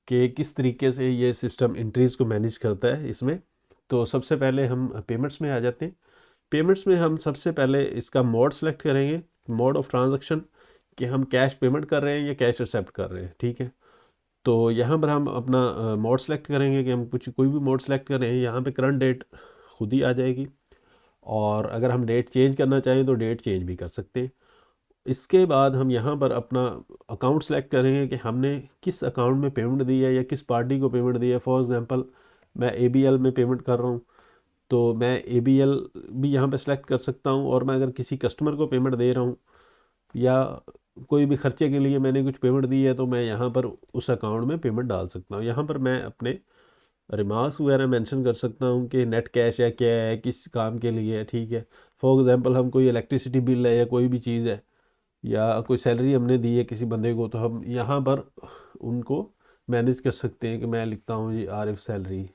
कि किस तरीके से ये सिस्टम एंट्रीज़ को मैनेज करता है इसमें। तो सबसे पहले हम पेमेंट्स में आ जाते हैं। पेमेंट्स में हम सबसे पहले इसका मोड सेलेक्ट करेंगे, मोड ऑफ ट्रांजैक्शन, कि हम कैश पेमेंट कर रहे हैं या कैश एक्सेप्ट कर रहे हैं, ठीक है। तो यहाँ पर हम अपना मोड सेलेक्ट करेंगे कि हम कोई भी मोड सेलेक्ट करें। यहाँ पे करंट डेट खुद ही आ जाएगी, और अगर हम डेट चेंज करना चाहें तो डेट चेंज भी कर सकते हैं। इसके बाद हम यहाँ पर अपना अकाउंट सेलेक्ट करेंगे कि हमने किस अकाउंट में पेमेंट दी है या किस पार्टी को पेमेंट दी है। फॉर एग्जांपल मैं ABL में पेमेंट कर रहा हूँ, तो मैं ABL भी यहाँ पे सेलेक्ट कर सकता हूँ। और मैं अगर किसी कस्टमर को पेमेंट दे रहा हूँ या कोई भी खर्चे के लिए मैंने कुछ पेमेंट दी है, तो मैं यहाँ पर उस अकाउंट में पेमेंट डाल सकता हूँ। यहाँ पर मैं अपने रिमार्क्स वगैरह मेंशन कर सकता हूँ कि नेट कैश है, क्या है, किस काम के लिए है, ठीक है। फॉर एग्जांपल हम कोई इलेक्ट्रिसिटी बिल है या कोई भी चीज़ है, या कोई सैलरी हमने दी है किसी बंदे को, तो हम यहाँ पर उनको मैनेज कर सकते हैं कि मैं लिखता हूँ ये आरिफ सैलरी,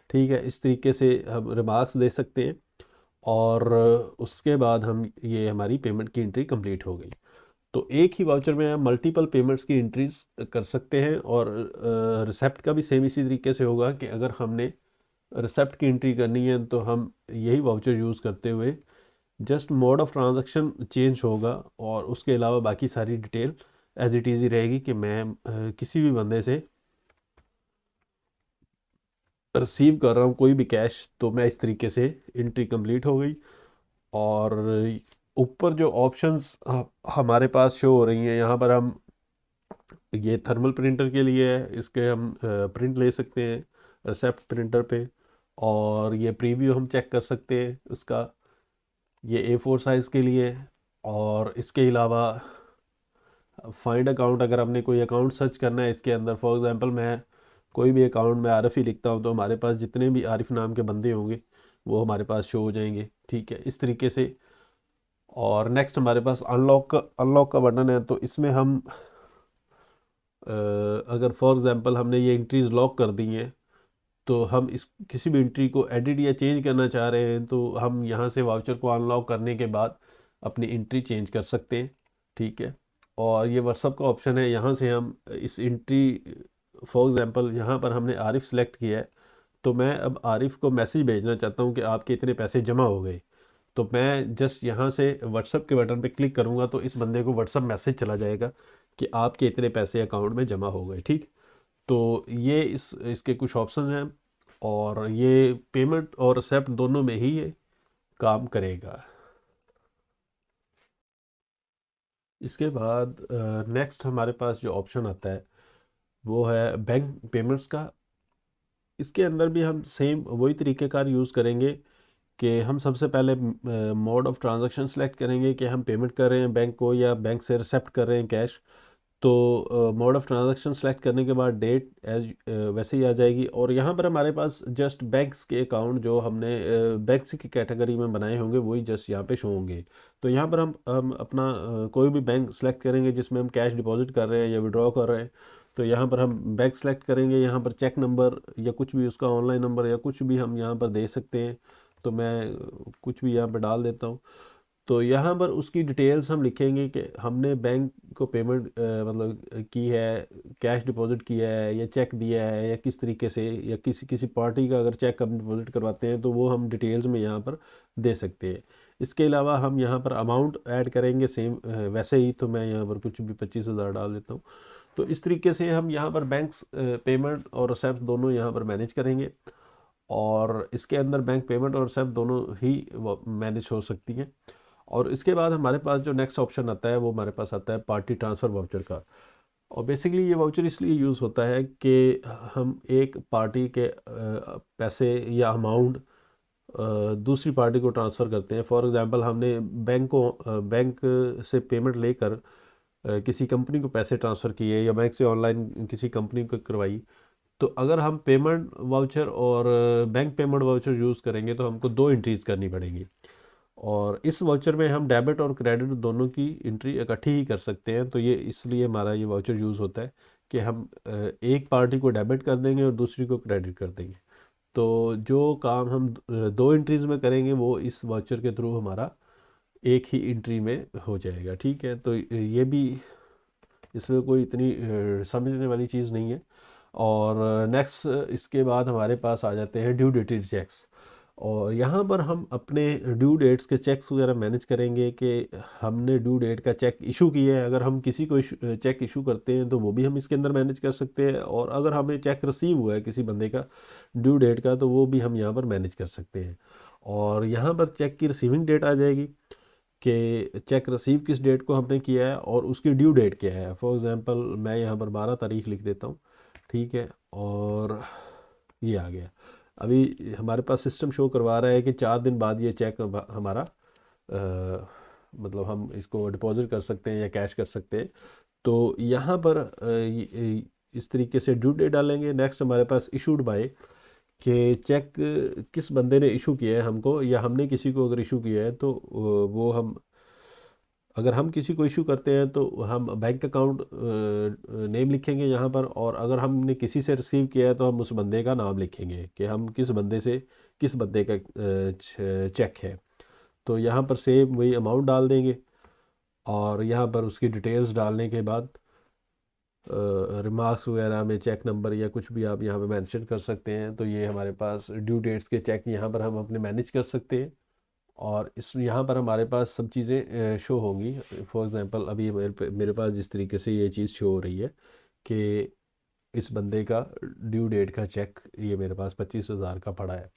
ठीक है। इस तरीके से हम रिमार्क्स दे सकते हैं। और उसके बाद हम ये हमारी पेमेंट की एंट्री कंप्लीट हो गई। तो एक ही वाउचर में हम मल्टीपल पेमेंट्स की एंट्रीज कर सकते हैं। और रिसेप्ट का भी सेम इसी तरीके से होगा कि अगर हमने रिसेप्ट की एंट्री करनी है तो हम यही वाउचर यूज़ करते हुए just mode of transaction change होगा, और उसके अलावा बाकी सारी डिटेल एज इट इज़ ही रहेगी कि मैं किसी भी बंदे से रिसीव कर रहा हूँ कोई भी कैश, तो मैं इस तरीके से एंट्री कंप्लीट हो गई। और ऊपर जो ऑप्शंस हमारे पास शो हो रही हैं, यहाँ पर हम ये थर्मल प्रिंटर के लिए है, इसके हम प्रिंट ले सकते हैं रिसेप्ट प्रिंटर पे। और ये प्रीव्यू हम चेक कर सकते हैं उसका, ये A4 साइज़ के लिए है। और इसके अलावा फाइंड अकाउंट, अगर हमने कोई अकाउंट सर्च करना है इसके अंदर, फॉर एग्जांपल मैं कोई भी अकाउंट में आरिफ ही लिखता हूँ, तो हमारे पास जितने भी आरिफ नाम के बंदे होंगे वो हमारे पास शो हो जाएंगे, ठीक है, इस तरीके से। और नेक्स्ट हमारे पास अनलॉक का बटन है। तो इसमें हम अगर फॉर एग्जांपल हमने ये एंट्रीज लॉक कर दी हैं, तो हम इस किसी भी एंट्री को एडिट या चेंज करना चाह रहे हैं, तो हम यहाँ से वाउचर को अनलॉक करने के बाद अपनी एंट्री चेंज कर सकते हैं, ठीक है। और ये व्हाट्सअप का ऑप्शन है, यहाँ से हम इस एंट्री, फॉर एग्जांपल यहाँ पर हमने आरिफ सेलेक्ट किया है, तो मैं अब आरिफ को मैसेज भेजना चाहता हूँ कि आपके इतने पैसे जमा हो गए। तो मैं जस्ट यहाँ से व्हाट्सअप के बटन पे क्लिक करूँगा तो इस बंदे को व्हाट्सअप मैसेज चला जाएगा कि आपके इतने पैसे अकाउंट में जमा हो गए, ठीक। तो ये इसके कुछ ऑप्शन हैं, और ये पेमेंट और रिसेप्ट दोनों में ही ये काम करेगा। इसके बाद नेक्स्ट हमारे पास जो ऑप्शन आता है वो है बैंक पेमेंट्स का। इसके अंदर भी हम सेम वही तरीक़ेकार यूज़ करेंगे कि हम सबसे पहले मोड ऑफ़ ट्रांजैक्शन सेलेक्ट करेंगे कि हम पेमेंट कर रहे हैं बैंक को या बैंक से रिसेप्ट कर रहे हैं कैश। तो मोड ऑफ़ ट्रांजैक्शन सेलेक्ट करने के बाद डेट एज वैसे ही आ जाएगी। और यहाँ पर हमारे पास जस्ट बैंक्स के अकाउंट जो हमने बैंक्स की कैटेगरी में बनाए होंगे वही जस्ट यहाँ पे शो होंगे। तो यहाँ पर हम अपना कोई भी बैंक सेलेक्ट करेंगे जिसमें हम कैश डिपॉजिट कर रहे हैं या विड्रॉ कर रहे हैं। तो यहाँ पर हम बैंक सेलेक्ट करेंगे, यहाँ पर चेक नंबर या कुछ भी उसका ऑनलाइन नंबर या कुछ भी हम यहाँ पर दे सकते हैं। तो मैं कुछ भी यहाँ पर डाल देता हूँ। तो यहाँ पर उसकी डिटेल्स हम लिखेंगे कि हमने बैंक को पेमेंट मतलब की है, कैश डिपॉजिट किया है या चेक दिया है या किस तरीके से, या किसी किसी पार्टी का अगर चेक हम डिपॉजिट करवाते हैं तो वो हम डिटेल्स में यहाँ पर दे सकते हैं। इसके अलावा हम यहाँ पर अमाउंट ऐड करेंगे सेम वैसे ही। तो मैं यहाँ पर कुछ भी 25,000 डाल देता हूँ। तो इस तरीके से हम यहाँ पर बैंक्स पेमेंट और रिसिप्ट दोनों यहाँ पर मैनेज करेंगे। और इसके अंदर बैंक पेमेंट और रिसिप्ट दोनों ही मैनेज हो सकती हैं। और इसके बाद हमारे पास जो नेक्स्ट ऑप्शन आता है वो हमारे पास आता है पार्टी ट्रांसफ़र वाउचर का। और बेसिकली ये वाउचर इसलिए यूज़ होता है कि हम एक पार्टी के पैसे या अमाउंट दूसरी पार्टी को ट्रांसफ़र करते हैं। फॉर एग्ज़ाम्पल हमने बैंक से पेमेंट लेकर किसी कंपनी को पैसे ट्रांसफ़र किए या बैंक से ऑनलाइन किसी कंपनी को करवाई। तो अगर हम पेमेंट वाउचर और बैंक पेमेंट वाउचर यूज़ करेंगे तो हमको दो एंट्रीज़ करनी पड़ेंगी। और इस वाउचर में हम डेबिट और क्रेडिट दोनों की एंट्री इकट्ठी ही कर सकते हैं। तो ये इसलिए हमारा ये वाउचर यूज़ होता है कि हम एक पार्टी को डेबिट कर देंगे और दूसरी को क्रेडिट कर देंगे। तो जो काम हम दो एंट्रीज़ में करेंगे वो इस वाउचर के थ्रू हमारा एक ही एंट्री में हो जाएगा। ठीक है, तो ये भी इसमें कोई इतनी समझने वाली चीज़ नहीं है। और नेक्स्ट इसके बाद हमारे पास आ जाते हैं ड्यू डेटेड चेक्स। और यहाँ पर हम अपने ड्यू डेट्स के चेक्स वगैरह मैनेज करेंगे कि हमने ड्यू डेट का चेक इशू किया है। अगर हम किसी को चेक इशू करते हैं तो वो भी हम इसके अंदर मैनेज कर सकते हैं। और अगर हमें चेक रिसीव हुआ है किसी बंदे का ड्यू डेट का तो वो भी हम यहाँ पर मैनेज कर सकते हैं। और यहाँ पर चेक की रिसीविंग डेट आ जाएगी कि चेक रिसीव किस डेट को हमने किया है और उसकी ड्यू डेट क्या है। फॉर एग्ज़ाम्पल मैं यहाँ पर 12 तारीख लिख देता हूँ। ठीक है, और ये आ गया। अभी हमारे पास सिस्टम शो करवा रहा है कि 4 दिन बाद ये चेक हमारा मतलब हम इसको डिपॉजिट कर सकते हैं या कैश कर सकते हैं। तो यहाँ पर इस तरीके से ड्यू डेट डालेंगे। नेक्स्ट हमारे पास इशूड बाय कि चेक किस बंदे ने इशू किया है हमको या हमने किसी को अगर इशू किया है तो वो हम, अगर हम किसी को इशू करते हैं तो हम बैंक अकाउंट नेम लिखेंगे यहाँ पर। और अगर हमने किसी से रिसीव किया है तो हम उस बंदे का नाम लिखेंगे कि हम किस बंदे से किस बंदे का चेक है। तो यहाँ पर सेम वही अमाउंट डाल देंगे। और यहाँ पर उसकी डिटेल्स डालने के बाद रिमार्क्स वगैरह में चेक नंबर या कुछ भी आप यहाँ पे मेंशन कर सकते हैं। तो ये हमारे पास ड्यू डेट्स के चेक यहाँ पर हम अपने मैनेज कर सकते हैं। और इस यहाँ पर हमारे पास सब चीज़ें शो होंगी। फॉर एग्ज़ाम्पल अभी मेरे पास जिस तरीके से ये चीज़ शो हो रही है कि इस बंदे का ड्यू डेट का चेक ये मेरे पास 25,000 का पड़ा है।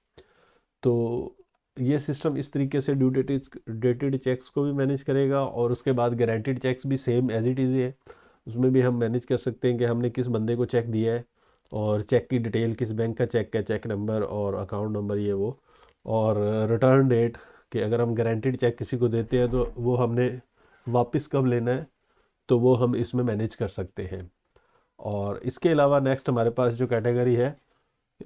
तो ये सिस्टम इस तरीके से ड्यू डेटेड चेक्स को भी मैनेज करेगा। और उसके बाद गारंटीड चेक्स भी सेम एज इट इज़ है, उसमें भी हम मैनेज कर सकते हैं कि हमने किस बंदे को चेक दिया है और चेक की डिटेल, किस बैंक का चेक है, चेक नंबर और अकाउंट नंबर ये वो। और रिटर्न डेट कि अगर हम गारंटीड चेक किसी को देते हैं तो वो हमने वापस कब लेना है तो वो हम इसमें मैनेज कर सकते हैं। और इसके अलावा नेक्स्ट हमारे पास जो कैटेगरी है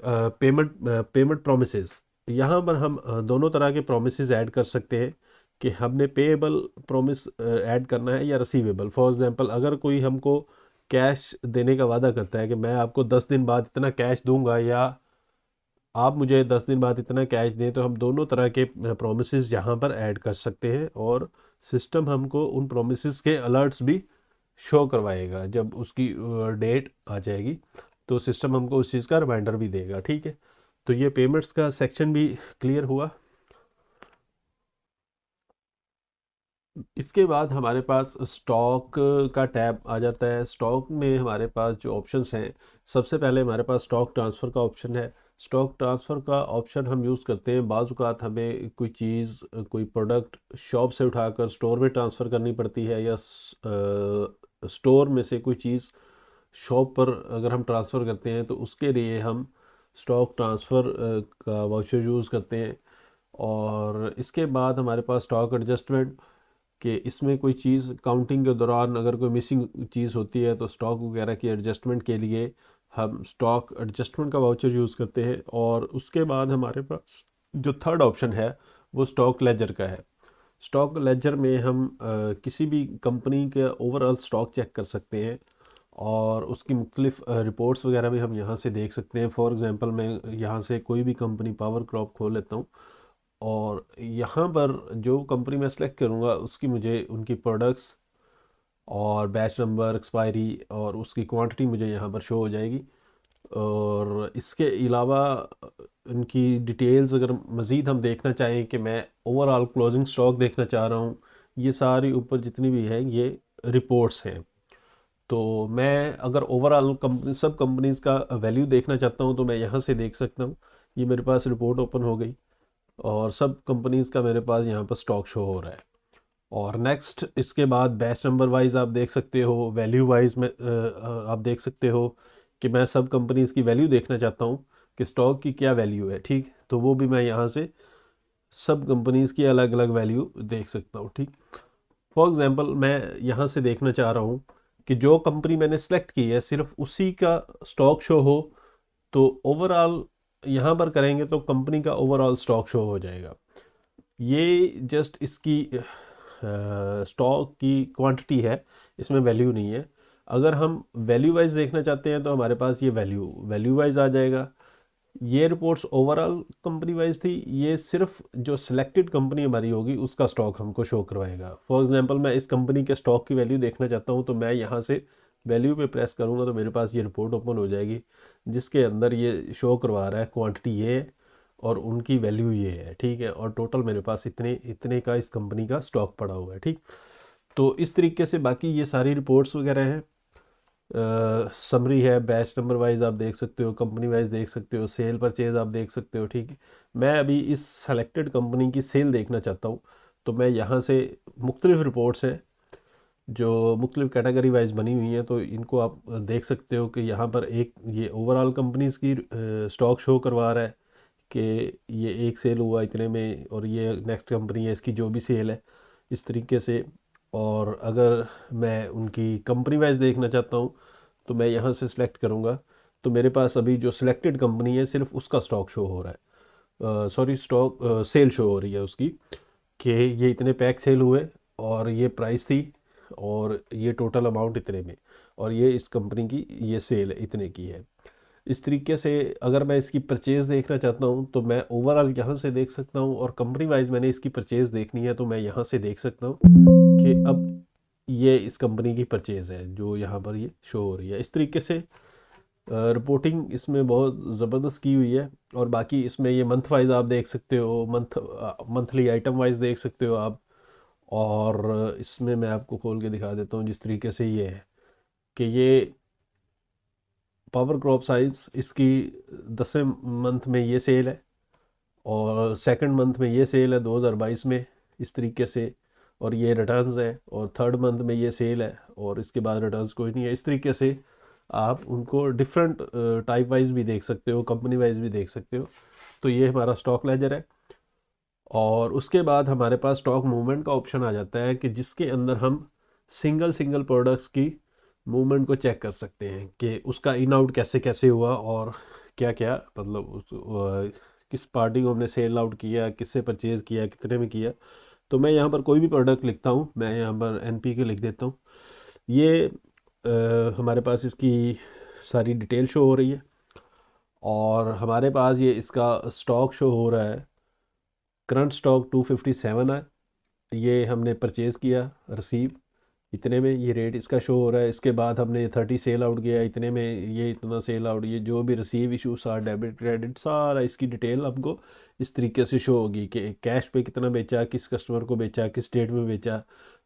पेमेंट प्रोमिसेस। यहाँ पर हम दोनों तरह के प्रोमिसेस ऐड कर सकते हैं कि हमने पेएबल प्रोमिस ऐड करना है या रिसीवेबल। फॉर एग्जांपल अगर कोई हमको कैश देने का वादा करता है कि मैं आपको 10 दिन बाद इतना कैश दूंगा या आप मुझे 10 दिन बाद इतना कैश दें, तो हम दोनों तरह के प्रोमिसेस यहाँ पर ऐड कर सकते हैं। और सिस्टम हमको उन प्रोमिसेस के अलर्ट्स भी शो करवाएगा जब उसकी डेट आ जाएगी। तो सिस्टम हमको उस चीज़ का रिमाइंडर भी देगा। ठीक है, तो ये पेमेंट्स का सेक्शन भी क्लियर हुआ। इसके बाद हमारे पास स्टॉक का टैब आ जाता है। स्टॉक में हमारे पास जो ऑप्शंस हैं, सबसे पहले हमारे पास स्टॉक ट्रांसफ़र का ऑप्शन है। स्टॉक ट्रांसफ़र का ऑप्शन हम यूज़ करते हैं बाज़ औक़ात हमें कोई चीज़, कोई प्रोडक्ट शॉप से उठाकर स्टोर में ट्रांसफ़र करनी पड़ती है या स्टोर में से कोई चीज़ शॉप पर अगर हम ट्रांसफ़र करते हैं तो उसके लिए हम स्टॉक ट्रांसफ़र का वाउचर यूज़ करते हैं। और इसके बाद हमारे पास स्टॉक एडजस्टमेंट कि इसमें कोई चीज़ काउंटिंग के दौरान अगर कोई मिसिंग चीज़ होती है तो स्टॉक वगैरह की एडजस्टमेंट के लिए हम स्टॉक एडजस्टमेंट का वाउचर यूज़ करते हैं। और उसके बाद हमारे पास जो थर्ड ऑप्शन है वो स्टॉक लेजर का है। स्टॉक लेजर में हम किसी भी कंपनी के ओवरऑल स्टॉक चेक कर सकते हैं और उसकी मुख्तलिफ रिपोर्ट्स वगैरह भी हम यहाँ से देख सकते हैं। फॉर एग्ज़ाम्पल मैं यहाँ से कोई भी कंपनी पावर क्रॉप खोल लेता हूँ और यहाँ पर जो कंपनी मैं सेलेक्ट करूँगा उसकी मुझे उनकी प्रोडक्ट्स और बैच नंबर, एक्सपायरी और उसकी क्वांटिटी मुझे यहाँ पर शो हो जाएगी। और इसके अलावा इनकी डिटेल्स अगर मज़ीद हम देखना चाहें कि मैं ओवरऑल क्लोजिंग स्टॉक देखना चाह रहा हूँ, ये सारी ऊपर जितनी भी हैं ये रिपोर्ट्स हैं। तो मैं अगर ओवरऑल कंपनी सब कंपनीज़ का वैल्यू देखना चाहता हूँ तो मैं यहाँ से देख सकता हूँ। ये मेरे पास रिपोर्ट ओपन हो गई और सब कंपनीज़ का मेरे पास यहाँ पर स्टॉक शो हो रहा है। और नेक्स्ट इसके बाद बैच नंबर वाइज आप देख सकते हो, वैल्यू वाइज में आप देख सकते हो कि मैं सब कंपनीज़ की वैल्यू देखना चाहता हूँ कि स्टॉक की क्या वैल्यू है। ठीक, तो वो भी मैं यहाँ से सब कंपनीज़ की अलग अलग वैल्यू देख सकता हूँ। ठीक, फॉर एग्ज़ाम्पल मैं यहाँ से देखना चाह रहा हूँ कि जो कंपनी मैंने सेलेक्ट की है सिर्फ उसी का स्टॉक शो हो, तो ओवरऑल यहाँ पर करेंगे तो कंपनी का ओवरऑल स्टॉक शो हो जाएगा। ये जस्ट इसकी स्टॉक की क्वांटिटी है, इसमें वैल्यू नहीं है। अगर हम वैल्यू वाइज देखना चाहते हैं तो हमारे पास ये वैल्यू वाइज आ जाएगा। ये रिपोर्ट्स ओवरऑल कंपनी वाइज थी, ये सिर्फ जो सिलेक्टेड कंपनी हमारी होगी उसका स्टॉक हमको शो करवाएगा। फॉर एग्जांपल मैं इस कंपनी के स्टॉक की वैल्यू देखना चाहता हूँ तो मैं यहाँ से वैल्यू पे प्रेस करूँगा तो मेरे पास ये रिपोर्ट ओपन हो जाएगी जिसके अंदर ये शो करवा रहा है क्वांटिटी ये है और उनकी वैल्यू ये है। ठीक है, और टोटल मेरे पास इतने इतने का इस कंपनी का स्टॉक पड़ा हुआ है। ठीक, तो इस तरीके से बाकी ये सारी रिपोर्ट्स वगैरह हैं। समरी है, बैच नंबर वाइज आप देख सकते हो, कंपनी वाइज देख सकते हो, सेल परचेज आप देख सकते हो। ठीक है, मैं अभी इस सेलेक्टेड कंपनी की सेल देखना चाहता हूँ तो मैं यहाँ से मुख्तलिफ रिपोर्ट्स हैं जो मुख्तलिफ कैटेगरी वाइज बनी हुई हैं, तो इनको आप देख सकते हो कि यहाँ पर एक ये ओवरऑल कंपनीज़ की स्टॉक शो करवा रहा है कि ये एक सेल हुआ इतने में और ये नेक्स्ट कंपनी है इसकी जो भी सेल है इस तरीके से। और अगर मैं उनकी कंपनी वाइज देखना चाहता हूँ तो मैं यहाँ से सिलेक्ट करूँगा तो मेरे पास अभी जो सिलेक्टेड कंपनी है सिर्फ उसका स्टॉक शो हो रहा है, सॉरी स्टॉक सेल शो हो रही है उसकी कि ये इतने पैक सेल हुए और ये प्राइस थी और ये टोटल अमाउंट इतने में और ये इस कंपनी की ये सेल इतने की है। इस तरीके से अगर मैं इसकी परचेज़ देखना चाहता हूँ तो मैं ओवरऑल यहाँ से देख सकता हूँ और कंपनी वाइज मैंने इसकी परचेज़ देखनी है तो मैं यहाँ से देख सकता हूँ कि अब ये इस कंपनी की परचेज़ है जो यहाँ पर ये शो हो रही है। इस तरीके से रिपोर्टिंग इसमें बहुत ज़बरदस्त की हुई है। और बाकी इसमें ये मंथ वाइज आप देख सकते हो, मंथली आइटम वाइज देख सकते हो आप। और इसमें मैं आपको खोल के दिखा देता हूँ जिस तरीके से ये है कि ये पावर क्रॉप साइंस इसकी 10वें मंथ में ये सेल है और सेकंड मंथ में ये सेल है 2022 में इस तरीके से, और ये रिटर्न्स है और थर्ड मंथ में ये सेल है और इसके बाद रिटर्न्स कोई नहीं है। इस तरीके से आप उनको डिफरेंट टाइप वाइज भी देख सकते हो, कंपनी वाइज भी देख सकते हो। तो ये हमारा स्टॉक लेजर है। और उसके बाद हमारे पास स्टॉक मूवमेंट का ऑप्शन आ जाता है कि जिसके अंदर हम सिंगल सिंगल प्रोडक्ट्स की मूवमेंट को चेक कर सकते हैं कि उसका इन आउट कैसे कैसे हुआ और क्या क्या मतलब किस पार्टी को हमने सेल आउट किया, किससे परचेज़ किया, कितने में किया। तो मैं यहाँ पर कोई भी प्रोडक्ट लिखता हूँ, मैं यहाँ पर NPK लिख देता हूँ। ये हमारे पास इसकी सारी डिटेल शो हो रही है और हमारे पास ये इसका स्टॉक शो हो रहा है। करंट स्टॉक 257 है, ये हमने परचेज़ किया, रिसीव इतने में ये रेट इसका शो हो रहा है। इसके बाद हमने 30 सेल आउट किया इतने में, ये इतना सेल आउट, ये जो भी रिसीव इशू सारा डेबिट क्रेडिट सारा इसकी डिटेल आपको इस तरीके से शो होगी कि कैश पे कितना बेचा, किस कस्टमर को बेचा, किस डेट में बेचा।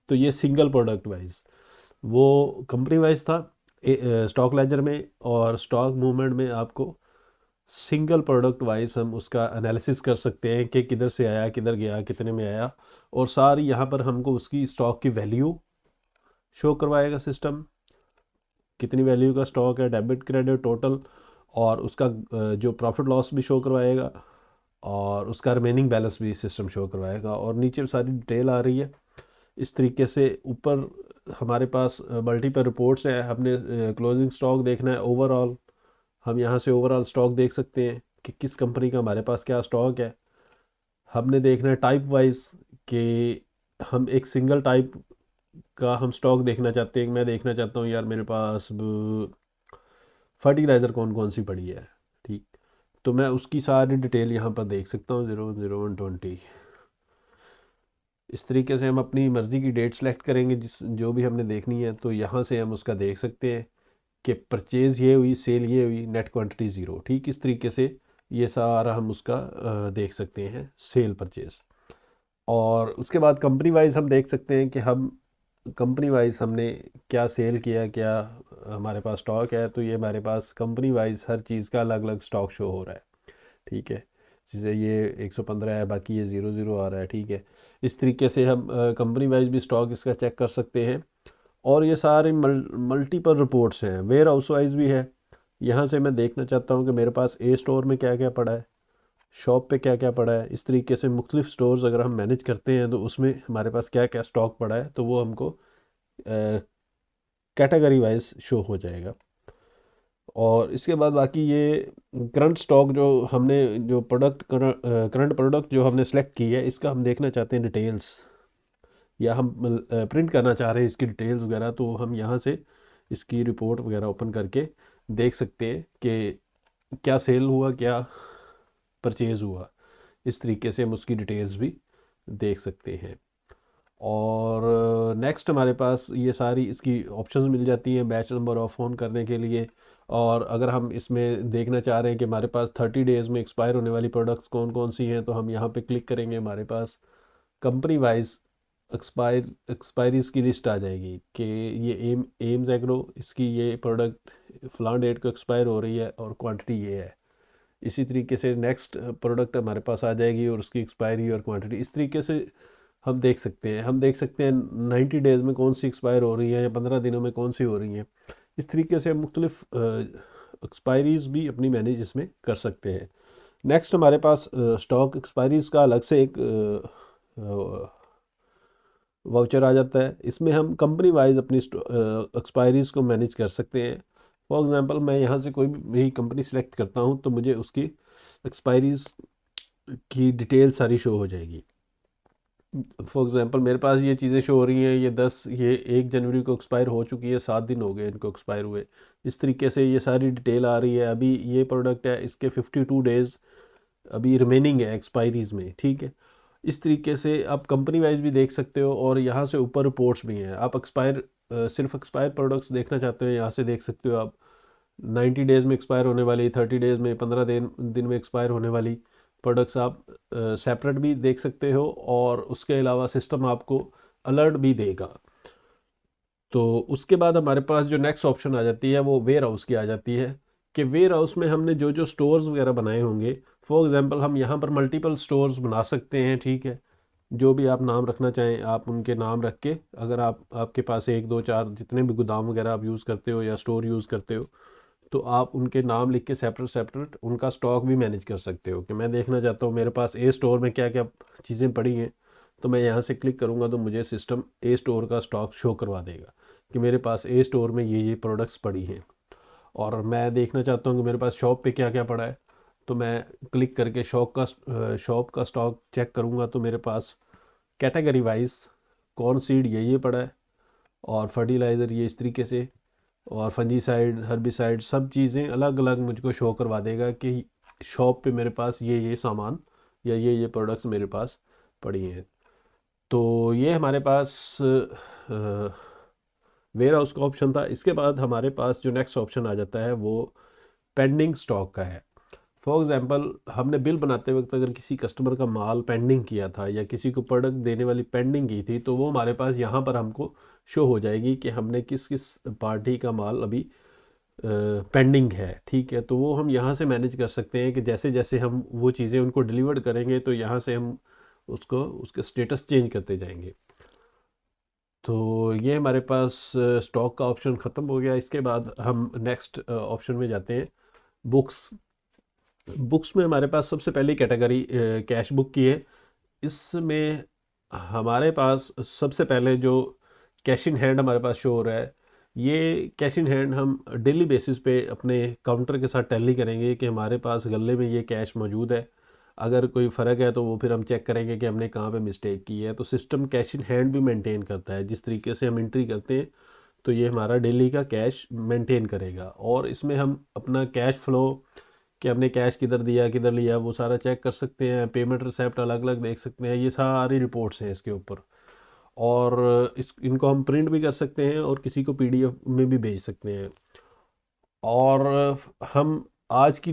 तो ये सिंगल प्रोडक्ट वाइज, वो कंपनी वाइज था स्टॉक लेजर में, और स्टॉक मूवमेंट में आपको सिंगल प्रोडक्ट वाइज हम उसका एनालिसिस कर सकते हैं कि किधर से आया, किधर गया, कितने में आया। और सारी यहाँ पर हमको उसकी स्टॉक की वैल्यू शो करवाएगा सिस्टम, कितनी वैल्यू का स्टॉक है, डेबिट क्रेडिट टोटल, और उसका जो प्रॉफिट लॉस भी शो करवाएगा और उसका रिमेनिंग बैलेंस भी सिस्टम शो करवाएगा। और नीचे सारी डिटेल आ रही है इस तरीके से ऊपर हमारे पास मल्टीपल रिपोर्ट्स हैं। हमने क्लोजिंग स्टॉक देखना है ओवरऑल, हम यहाँ से ओवरऑल स्टॉक देख सकते हैं कि किस कंपनी का हमारे पास क्या स्टॉक है। हमने देखना है टाइप वाइज कि हम एक सिंगल टाइप का हम स्टॉक देखना चाहते हैं। मैं देखना चाहता हूँ यार मेरे पास फर्टिलाइज़र कौन कौन सी पड़ी है, ठीक, तो मैं उसकी सारी डिटेल यहाँ पर देख सकता हूँ 00120। इस तरीके से हम अपनी मर्ज़ी की डेट सेलेक्ट करेंगे जिस जो भी हमने देखनी है, तो यहाँ से हम उसका देख सकते हैं कि परचेज़ ये हुई, सेल ये हुई, नेट क्वांटिटी ज़ीरो, ठीक। इस तरीके से ये सारा हम उसका देख सकते हैं सेल परचेज़। और उसके बाद कंपनी वाइज हम देख सकते हैं कि हम कंपनी वाइज हमने क्या सेल किया, क्या हमारे पास स्टॉक है। तो ये हमारे पास कंपनी वाइज हर चीज़ का अलग अलग स्टॉक शो हो रहा है, ठीक है। जैसे ये 115 है, बाकी ये 00 आ रहा है, ठीक है। इस तरीके से हम कंपनी वाइज भी स्टॉक इसका चेक कर सकते हैं। और ये सारे मल्टीपल रिपोर्ट्स हैं, वेयर हाउस वाइज भी है। यहाँ से मैं देखना चाहता हूँ कि मेरे पास ए स्टोर में क्या क्या पड़ा है, शॉप पे क्या क्या पड़ा है। इस तरीके से मुख्तलिफ स्टोर्स अगर हम मैनेज करते हैं तो उसमें हमारे पास क्या क्या स्टॉक पड़ा है, तो वो हमको कैटेगरी वाइज शो हो जाएगा। और इसके बाद बाकी ये करंट स्टॉक जो हमने जो प्रोडक्ट करंट प्रोडक्ट जो हमने सेलेक्ट की है, इसका हम देखना चाहते हैं डिटेल्स, या हम प्रिंट करना चाह रहे हैं इसकी डिटेल्स वगैरह, तो हम यहाँ से इसकी रिपोर्ट वगैरह ओपन करके देख सकते हैं कि क्या सेल हुआ, क्या परचेज़ हुआ। इस तरीके से हम उसकी डिटेल्स भी देख सकते हैं। और नेक्स्ट हमारे पास ये सारी इसकी ऑप्शंस मिल जाती हैं बैच नंबर ऑफ ऑन करने के लिए। और अगर हम इसमें देखना चाह रहे हैं कि हमारे पास 30 डेज़ में एक्सपायर होने वाली प्रोडक्ट्स कौन कौन सी हैं, तो हम यहाँ पे क्लिक करेंगे, हमारे पास कंपनी वाइज एक्सपायरीज़ की लिस्ट आ जाएगी कि ये एम्स एग्रो, इसकी ये प्रोडक्ट फ़लाँ डेट को एक्सपायर हो रही है और क्वांटिटी ये है। इसी तरीके से नेक्स्ट प्रोडक्ट हमारे पास आ जाएगी और उसकी एक्सपायरी और क्वांटिटी। इस तरीके से हम देख सकते हैं। हम देख सकते हैं 90 डेज़ में कौन सी एक्सपायर हो रही है या 15 दिनों में कौन सी हो रही हैं। इस तरीके से हम मुख्तलिफ एक्सपायरीज़ भी अपनी मैनेज इसमें कर सकते हैं। नेक्स्ट हमारे पास स्टॉक एक्सपायरीज़ का अलग से एक वाउचर आ जाता है। इसमें हम कंपनी वाइज अपनी एक्सपायरीज़ को मैनेज कर सकते हैं। फॉर एग्ज़ाम्पल मैं यहाँ से कोई भी कंपनी सेलेक्ट करता हूँ तो मुझे उसकी एक्सपायरीज़ की डिटेल सारी शो हो जाएगी। फॉर एग्ज़ाम्पल मेरे पास ये चीज़ें शो हो रही हैं, ये 1 जनवरी को एक्सपायर हो चुकी है, 7 दिन हो गए इनको एक्सपायर हुए। इस तरीके से ये सारी डिटेल आ रही है। अभी ये प्रोडक्ट है, इसके 52 डेज़ अभी रिमेनिंग है एक्सपायरीज़ में, ठीक है। इस तरीके से आप कंपनी वाइज भी देख सकते हो और यहाँ से ऊपर रिपोर्ट्स भी हैं। आप सिर्फ एक्सपायर प्रोडक्ट्स देखना चाहते हो, यहाँ से देख सकते हो आप 90 डेज़ में एक्सपायर होने वाली, 30 डेज़ में, 15 दिन में एक्सपायर होने वाली प्रोडक्ट्स आप सेपरेट भी देख सकते हो। और उसके अलावा सिस्टम आपको अलर्ट भी देगा। तो उसके बाद हमारे पास जो नेक्स्ट ऑप्शन आ जाती है वो वेयर हाउस की आ जाती है कि वेयर हाउस में हमने जो जो स्टोर्स वगैरह बनाए होंगे, फॉर एग्ज़ाम्पल हम यहाँ पर मल्टीपल स्टोर्स बना सकते हैं, ठीक है। जो भी आप नाम रखना चाहें आप उनके नाम रख के, अगर आपके पास 1 2 4 जितने भी गोदाम वगैरह आप यूज़ करते हो या स्टोर यूज़ करते हो, तो आप उनके नाम लिख के सेपरेट सेपरेट उनका स्टॉक भी मैनेज कर सकते हो। कि मैं देखना चाहता हूँ मेरे पास ए स्टोर में क्या क्या चीज़ें पड़ी हैं, तो मैं यहाँ से क्लिक करूँगा तो मुझे सिस्टम ए स्टोर का स्टॉक शो करवा देगा कि मेरे पास ए स्टोर में ये प्रोडक्ट्स पड़ी हैं। और मैं देखना चाहता हूँ कि मेरे पास शॉप पे क्या क्या पड़ा है, तो मैं क्लिक करके शॉप का स्टॉक चेक करूँगा तो मेरे पास कैटेगरी वाइज कॉर्न सीड ये पड़ा है, और फर्टिलाइज़र ये इस तरीके से, और फंजीसाइड, हर्बिसाइड, सब चीज़ें अलग अलग मुझको शो करवा देगा कि शॉप पे मेरे पास ये सामान या ये प्रोडक्ट्स मेरे पास पड़ी हैं। तो ये हमारे पास वेयर हाउस का ऑप्शन था। इसके बाद हमारे पास जो नेक्स्ट ऑप्शन आ जाता है वो पेंडिंग स्टॉक का है। फॉर एग्ज़ाम्पल हमने बिल बनाते वक्त अगर किसी कस्टमर का माल पेंडिंग किया था या किसी को प्रोडक्ट देने वाली पेंडिंग की थी, तो वो हमारे पास यहाँ पर हमको शो हो जाएगी कि हमने किस किस पार्टी का माल अभी पेंडिंग है, ठीक है। तो वो हम यहाँ से मैनेज कर सकते हैं कि जैसे जैसे हम वो चीज़ें उनको डिलीवर करेंगे तो यहाँ से हम उसके स्टेटस चेंज करते जाएंगे। तो ये हमारे पास स्टॉक का ऑप्शन ख़त्म हो गया। इसके बाद हम नेक्स्ट ऑप्शन में जाते हैं, बुक्स। बुक्स में हमारे पास सबसे पहली कैटेगरी कैश बुक की है। इसमें हमारे पास सबसे पहले जो कैश इन हैंड हमारे पास शो हो रहा है, ये कैश इन हैंड हम डेली बेसिस पे अपने काउंटर के साथ टैली करेंगे कि हमारे पास गले में ये कैश मौजूद है। अगर कोई फ़र्क है तो वो फिर हम चेक करेंगे कि हमने कहाँ पे मिस्टेक की है। तो सिस्टम कैश इन हैंड भी मेंटेन करता है, जिस तरीके से हम एंट्री करते हैं तो ये हमारा डेली का कैश मेंटेन करेगा। और इसमें हम अपना कैश फ्लो, कि हमने कैश किधर दिया किधर लिया, वो सारा चेक कर सकते हैं। पेमेंट रिसेप्ट अलग अलग देख सकते हैं, ये सारी रिपोर्ट्स हैं इसके ऊपर। और इनको हम प्रिंट भी कर सकते हैं और किसी को पीडीएफ में भी भेज सकते हैं। और हम आज की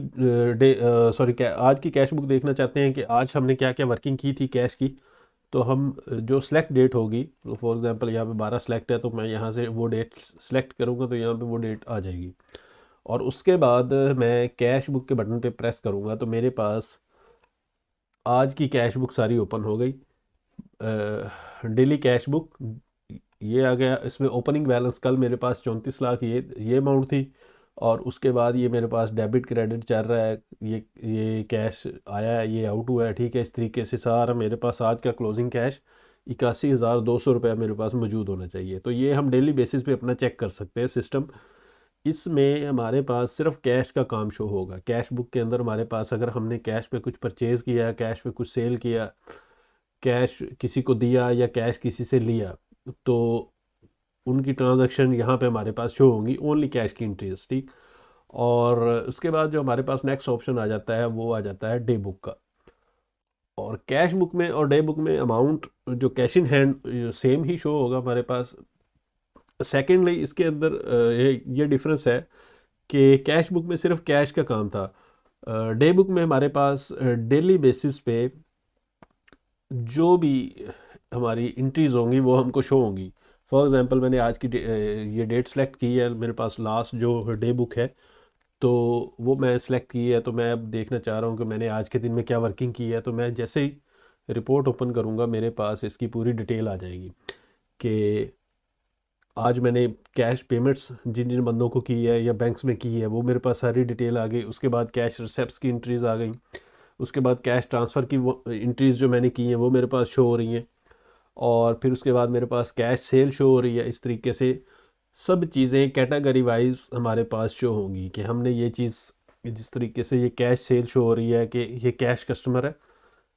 आज की कैश बुक देखना चाहते हैं कि आज हमने क्या क्या वर्किंग की थी कैश की। तो हम जो सेलेक्ट डेट होगी, तो फॉर एग्जांपल यहाँ पे 12 सेलेक्ट है, तो मैं यहाँ से वो डेट सेलेक्ट करूँगा तो यहाँ पे वो डेट आ जाएगी। और उसके बाद मैं कैश बुक के बटन पे प्रेस करूँगा तो मेरे पास आज की कैश बुक सारी ओपन हो गई। डेली कैश बुक ये आ गया। इसमें ओपनिंग बैलेंस कल मेरे पास 34 लाख ये अमाउंट थी। और उसके बाद ये मेरे पास डेबिट क्रेडिट चल रहा है, ये कैश आया है, ये आउट हुआ है, ठीक है। इस तरीके से सारा मेरे पास आज का क्लोजिंग कैश 81,200 रुपया मेरे पास मौजूद होना चाहिए। तो ये हम डेली बेसिस पे अपना चेक कर सकते हैं सिस्टम। इसमें हमारे पास सिर्फ कैश का काम शो होगा। कैश बुक के अंदर हमारे पास अगर हमने कैश पे कुछ परचेज़ किया, कैश पे कुछ सेल किया, कैश किसी को दिया या कैश किसी से लिया, तो उनकी ट्रांजैक्शन यहाँ पे हमारे पास शो होंगी, ओनली कैश की एंट्रीज, ठीक। और उसके बाद जो हमारे पास नेक्स्ट ऑप्शन आ जाता है वो आ जाता है डे बुक का। और कैश बुक में और डे बुक में अमाउंट जो cash in hand same he show होगा हमारे पास। सेकेंडली इसके अंदर ये डिफरेंस है कि कैश बुक में सिर्फ कैश का काम था। डे बुक में हमारे पास डेली बेसिस पे जो भी हमारी इंट्रीज होंगी वो हमको शो होंगी। फॉर एग्जांपल मैंने आज की ये डेट सेलेक्ट की है, मेरे पास लास्ट जो डे बुक है तो वो मैं सेलेक्ट की है। तो मैं अब देखना चाह रहा हूँ कि मैंने आज के दिन में क्या वर्किंग की है। तो मैं जैसे ही रिपोर्ट ओपन करूँगा मेरे पास इसकी पूरी डिटेल आ जाएगी कि आज मैंने कैश पेमेंट्स जिन जिन बंदों को की है या बैंक्स में की है वो मेरे पास सारी डिटेल आ गई। उसके बाद कैश रिसेप्ट्स की इंट्रीज आ गई। उसके बाद कैश ट्रांसफ़र की वो इंट्रीज जो मैंने की हैं वो मेरे पास शो हो रही हैं। और फिर उसके बाद मेरे पास कैश सेल शो हो रही है। इस तरीके से सब चीज़ें कैटेगरी वाइज हमारे पास शो होंगी कि हमने ये चीज़, जिस तरीके से ये कैश सेल शो हो रही है कि ये कैश कस्टमर है,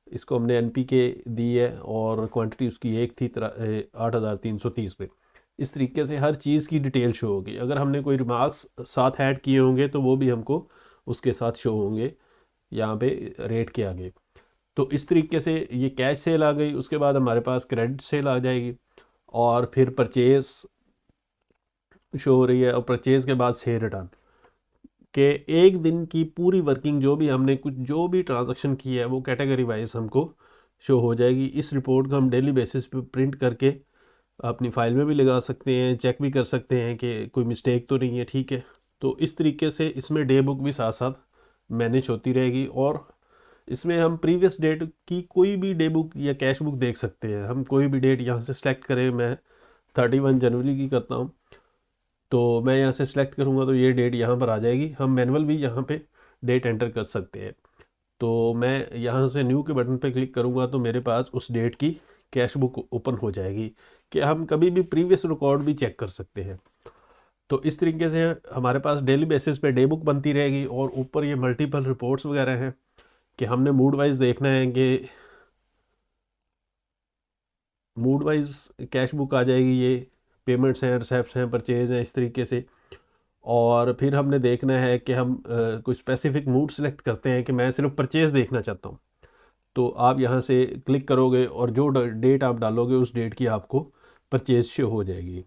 इसको हमने एनपीके दी है और क्वांटिटी उसकी एक थी 8,330 पे। इस तरीके से हर चीज़ की डिटेल शो होगी। अगर हमने कोई रिमार्क्स साथ ऐड किए होंगे तो वो भी हमको उसके साथ शो होंगे यहाँ पे रेट के आगे। तो इस तरीके से ये कैश सेल आ गई। उसके बाद हमारे पास क्रेडिट सेल आ जाएगी और फिर परचेज शो हो रही है। और परचेज़ के बाद सेल रिटर्न के एक दिन की पूरी वर्किंग जो भी हमने कुछ जो भी ट्रांजैक्शन की है वो कैटेगरी वाइज हमको शो हो जाएगी। इस रिपोर्ट को हम डेली बेसिस पे प्रिंट करके अपनी फाइल में भी लगा सकते हैं, चेक भी कर सकते हैं कि कोई मिस्टेक तो नहीं है, ठीक है। तो इस तरीके से इसमें डे बुक भी साथ साथ मैनेज होती रहेगी। और इसमें हम प्रीवियस डेट की कोई भी डे बुक या कैश बुक देख सकते हैं। हम कोई भी डेट यहाँ से सेलेक्ट करें, मैं 31 जनवरी की करता हूँ तो मैं यहाँ से सिलेक्ट करूँगा तो ये डेट यहाँ पर आ जाएगी। हम मैनुअल भी यहाँ पे डेट एंटर कर सकते हैं। तो मैं यहाँ से न्यू के बटन पे क्लिक करूँगा तो मेरे पास उस डेट की कैश बुक ओपन हो जाएगी कि हम कभी भी प्रीवियस रिकॉर्ड भी चेक कर सकते हैं। तो इस तरीके से हमारे पास डेली बेसिस पे डे बुक बनती रहेगी। और ऊपर ये मल्टीपल रिपोर्ट्स वगैरह हैं कि हमने मूड वाइज देखना है कि मूड वाइज कैश बुक आ जाएगी। ये पेमेंट्स हैं, रिसेप्ट्स हैं, परचेज हैं, इस तरीके से। और फिर हमने देखना है कि हम कुछ स्पेसिफिक मूड सेलेक्ट करते हैं कि मैं सिर्फ परचेज़ देखना चाहता हूँ। तो आप यहाँ से क्लिक करोगे और जो डेट आप डालोगे उस डेट की आपको परचेज शो हो जाएगी।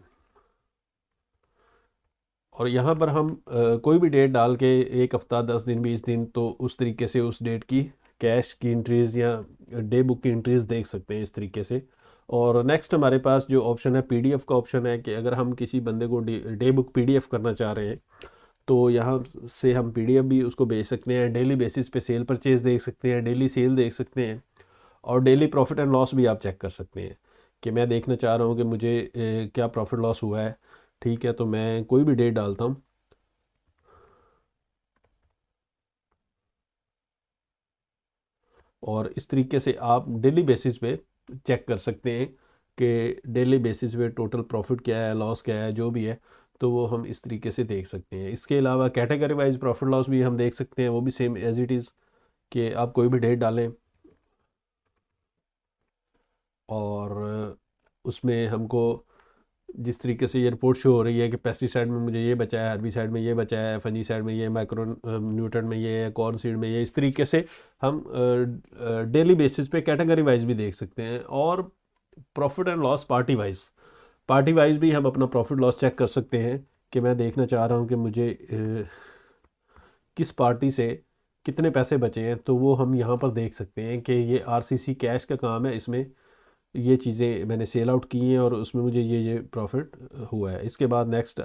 और यहाँ पर हम कोई भी डेट डाल के 1 हफ्ता, 10 दिन, 20 दिन, तो उस तरीके से उस डेट की कैश की एंट्रीज़ या डे बुक की एंट्रीज़ देख सकते हैं इस तरीके से। और नेक्स्ट हमारे पास जो ऑप्शन है पीडीएफ का ऑप्शन है कि अगर हम किसी बंदे को डे बुक पीडीएफ करना चाह रहे हैं तो यहाँ से हम पीडीएफ भी उसको भेज सकते हैं। डेली बेसिस पे सेल परचेज देख सकते हैं, डेली सेल देख सकते हैं और डेली प्रॉफिट एंड लॉस भी आप चेक कर सकते हैं कि मैं देखना चाह रहा हूँ कि मुझे क्या प्रॉफिट लॉस हुआ है, ठीक है। तो मैं कोई भी डेट डालता हूँ और इस तरीके से आप डेली बेसिस पे चेक कर सकते हैं कि डेली बेसिस पे टोटल प्रॉफिट क्या है, लॉस क्या है, जो भी है, तो वो हम इस तरीके से देख सकते हैं। इसके अलावा कैटेगरी वाइज प्रॉफिट लॉस भी हम देख सकते हैं, वो भी सेम एज इट इज़ कि आप कोई भी डेट डालें और उसमें हमको जिस तरीके से ये रिपोर्ट शो हो रही है कि पेस्टिसाइड में मुझे ये बचा है, हर्बिसाइड में ये बचा है, फंजीसाइड में ये, माइक्रो न्यूट्रन में ये है, कॉर्न सीड में ये, इस तरीके से हम डेली बेसिस पे कैटेगरी वाइज भी देख सकते हैं। और profit and loss party wise भी हम अपना प्रॉफिट लॉस चेक कर सकते हैं कि मैं देखना चाह रहा हूँ कि मुझे किस पार्टी से कितने पैसे बचे हैं, तो वो हम यहाँ पर देख सकते हैं कि ये आरसीसी कैश का काम है, इसमें ये चीज़ें मैंने सेल आउट की हैं और उसमें मुझे ये प्रॉफिट हुआ है। इसके बाद नेक्स्ट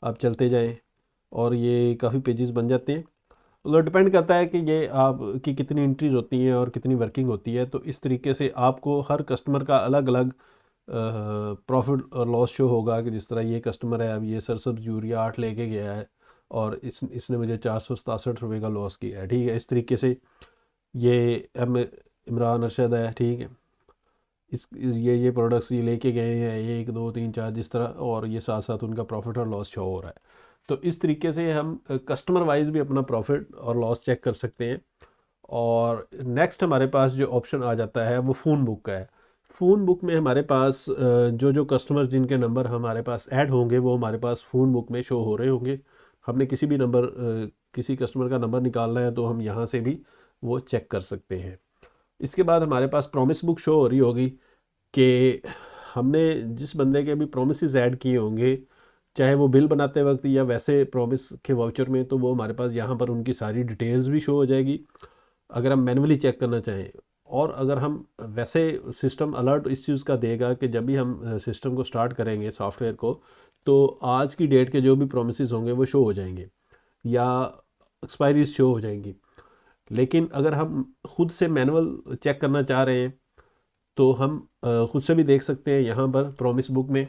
आप चलते जाएं और ये काफ़ी पेजेस बन जाते हैं। मतलब डिपेंड करता है कि ये आपकी कितनी एंट्रीज होती हैं और कितनी वर्किंग होती है, तो इस तरीके से आपको हर कस्टमर का अलग अलग प्रॉफिट और लॉस शो होगा कि जिस तरह ये कस्टमर है, अब ये सरसब्ज यूरिया 8 लेके गया है और इसने मुझे 467 रुपये का लॉस किया है, ठीक है। इस तरीके से ये इमरान अरशद है, ठीक है, ये प्रोडक्ट्स ये लेके गए हैं 1 2 3 4 जिस तरह, और ये साथ साथ उनका प्रॉफिट और लॉस शो हो रहा है। तो इस तरीके से हम कस्टमर वाइज भी अपना प्रॉफिट और लॉस चेक कर सकते हैं। और नेक्स्ट हमारे पास जो ऑप्शन आ जाता है वो फ़ोन बुक का है। फ़ोन बुक में हमारे पास जो जो कस्टमर्स जिनके नंबर हमारे पास ऐड होंगे वो हमारे पास फ़ोन बुक में शो हो रहे होंगे। हमने किसी भी नंबर किसी कस्टमर का नंबर निकालना है तो हम यहाँ से भी वो चेक कर सकते हैं। इसके बाद हमारे पास प्रॉमिस बुक शो हो रही होगी कि हमने जिस बंदे के भी प्रोमिस ऐड किए होंगे, चाहे वो बिल बनाते वक्त या वैसे प्रॉमिस के वाउचर में, तो वो हमारे पास यहाँ पर उनकी सारी डिटेल्स भी शो हो जाएगी अगर हम मैनुअली चेक करना चाहें। और अगर हम वैसे सिस्टम अलर्ट इस चीज़ का देगा कि जब भी हम सिस्टम को स्टार्ट करेंगे सॉफ्टवेयर को, तो आज की डेट के जो भी प्रोमिस होंगे वो शो हो जाएंगे या एक्सपायरीज शो हो जाएंगी। लेकिन अगर हम खुद से मैनुअल चेक करना चाह रहे हैं तो हम खुद से भी देख सकते हैं यहाँ पर प्रॉमिस बुक में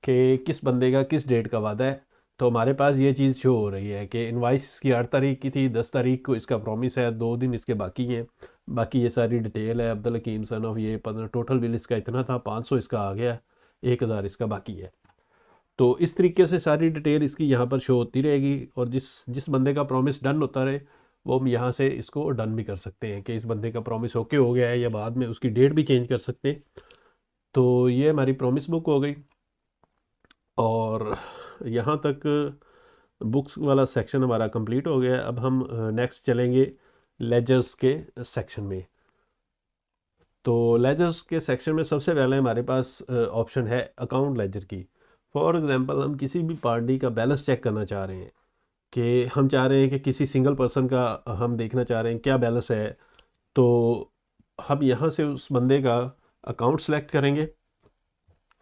कि किस बंदे का किस डेट का वादा है। तो हमारे पास ये चीज़ शो हो रही है कि इनवाइस इसकी 8 तारीख की थी, 10 तारीख को इसका प्रॉमिस है, 2 दिन इसके बाकी हैं, बाकी ये सारी डिटेल है, अब्दुल हकीम सन ऑफ ये 15 टोटल बिल इसका इतना था, 500 इसका आ गया, 1000 इसका बाकी है। तो इस तरीके से सारी डिटेल इसकी यहाँ पर शो होती रहेगी और जिस जिस बंदे का प्रॉमिस डन होता रहे वो हम यहाँ से इसको डन भी कर सकते हैं कि इस बंदे का प्रॉमिस ओके हो गया है, या बाद में उसकी डेट भी चेंज कर सकते हैं। तो ये हमारी प्रॉमिस बुक हो गई और यहाँ तक बुक्स वाला सेक्शन हमारा कंप्लीट हो गया। अब हम नेक्स्ट चलेंगे लेजर्स के सेक्शन में। तो लेजर्स के सेक्शन में सबसे पहले हमारे पास ऑप्शन है अकाउंट लेजर की। फॉर एग्जांपल हम किसी भी पार्टी का बैलेंस चेक करना चाह रहे हैं कि हम चाह रहे हैं कि किसी सिंगल पर्सन का हम देखना चाह रहे हैं क्या बैलेंस है, तो हम यहाँ से उस बंदे का अकाउंट सेलेक्ट करेंगे।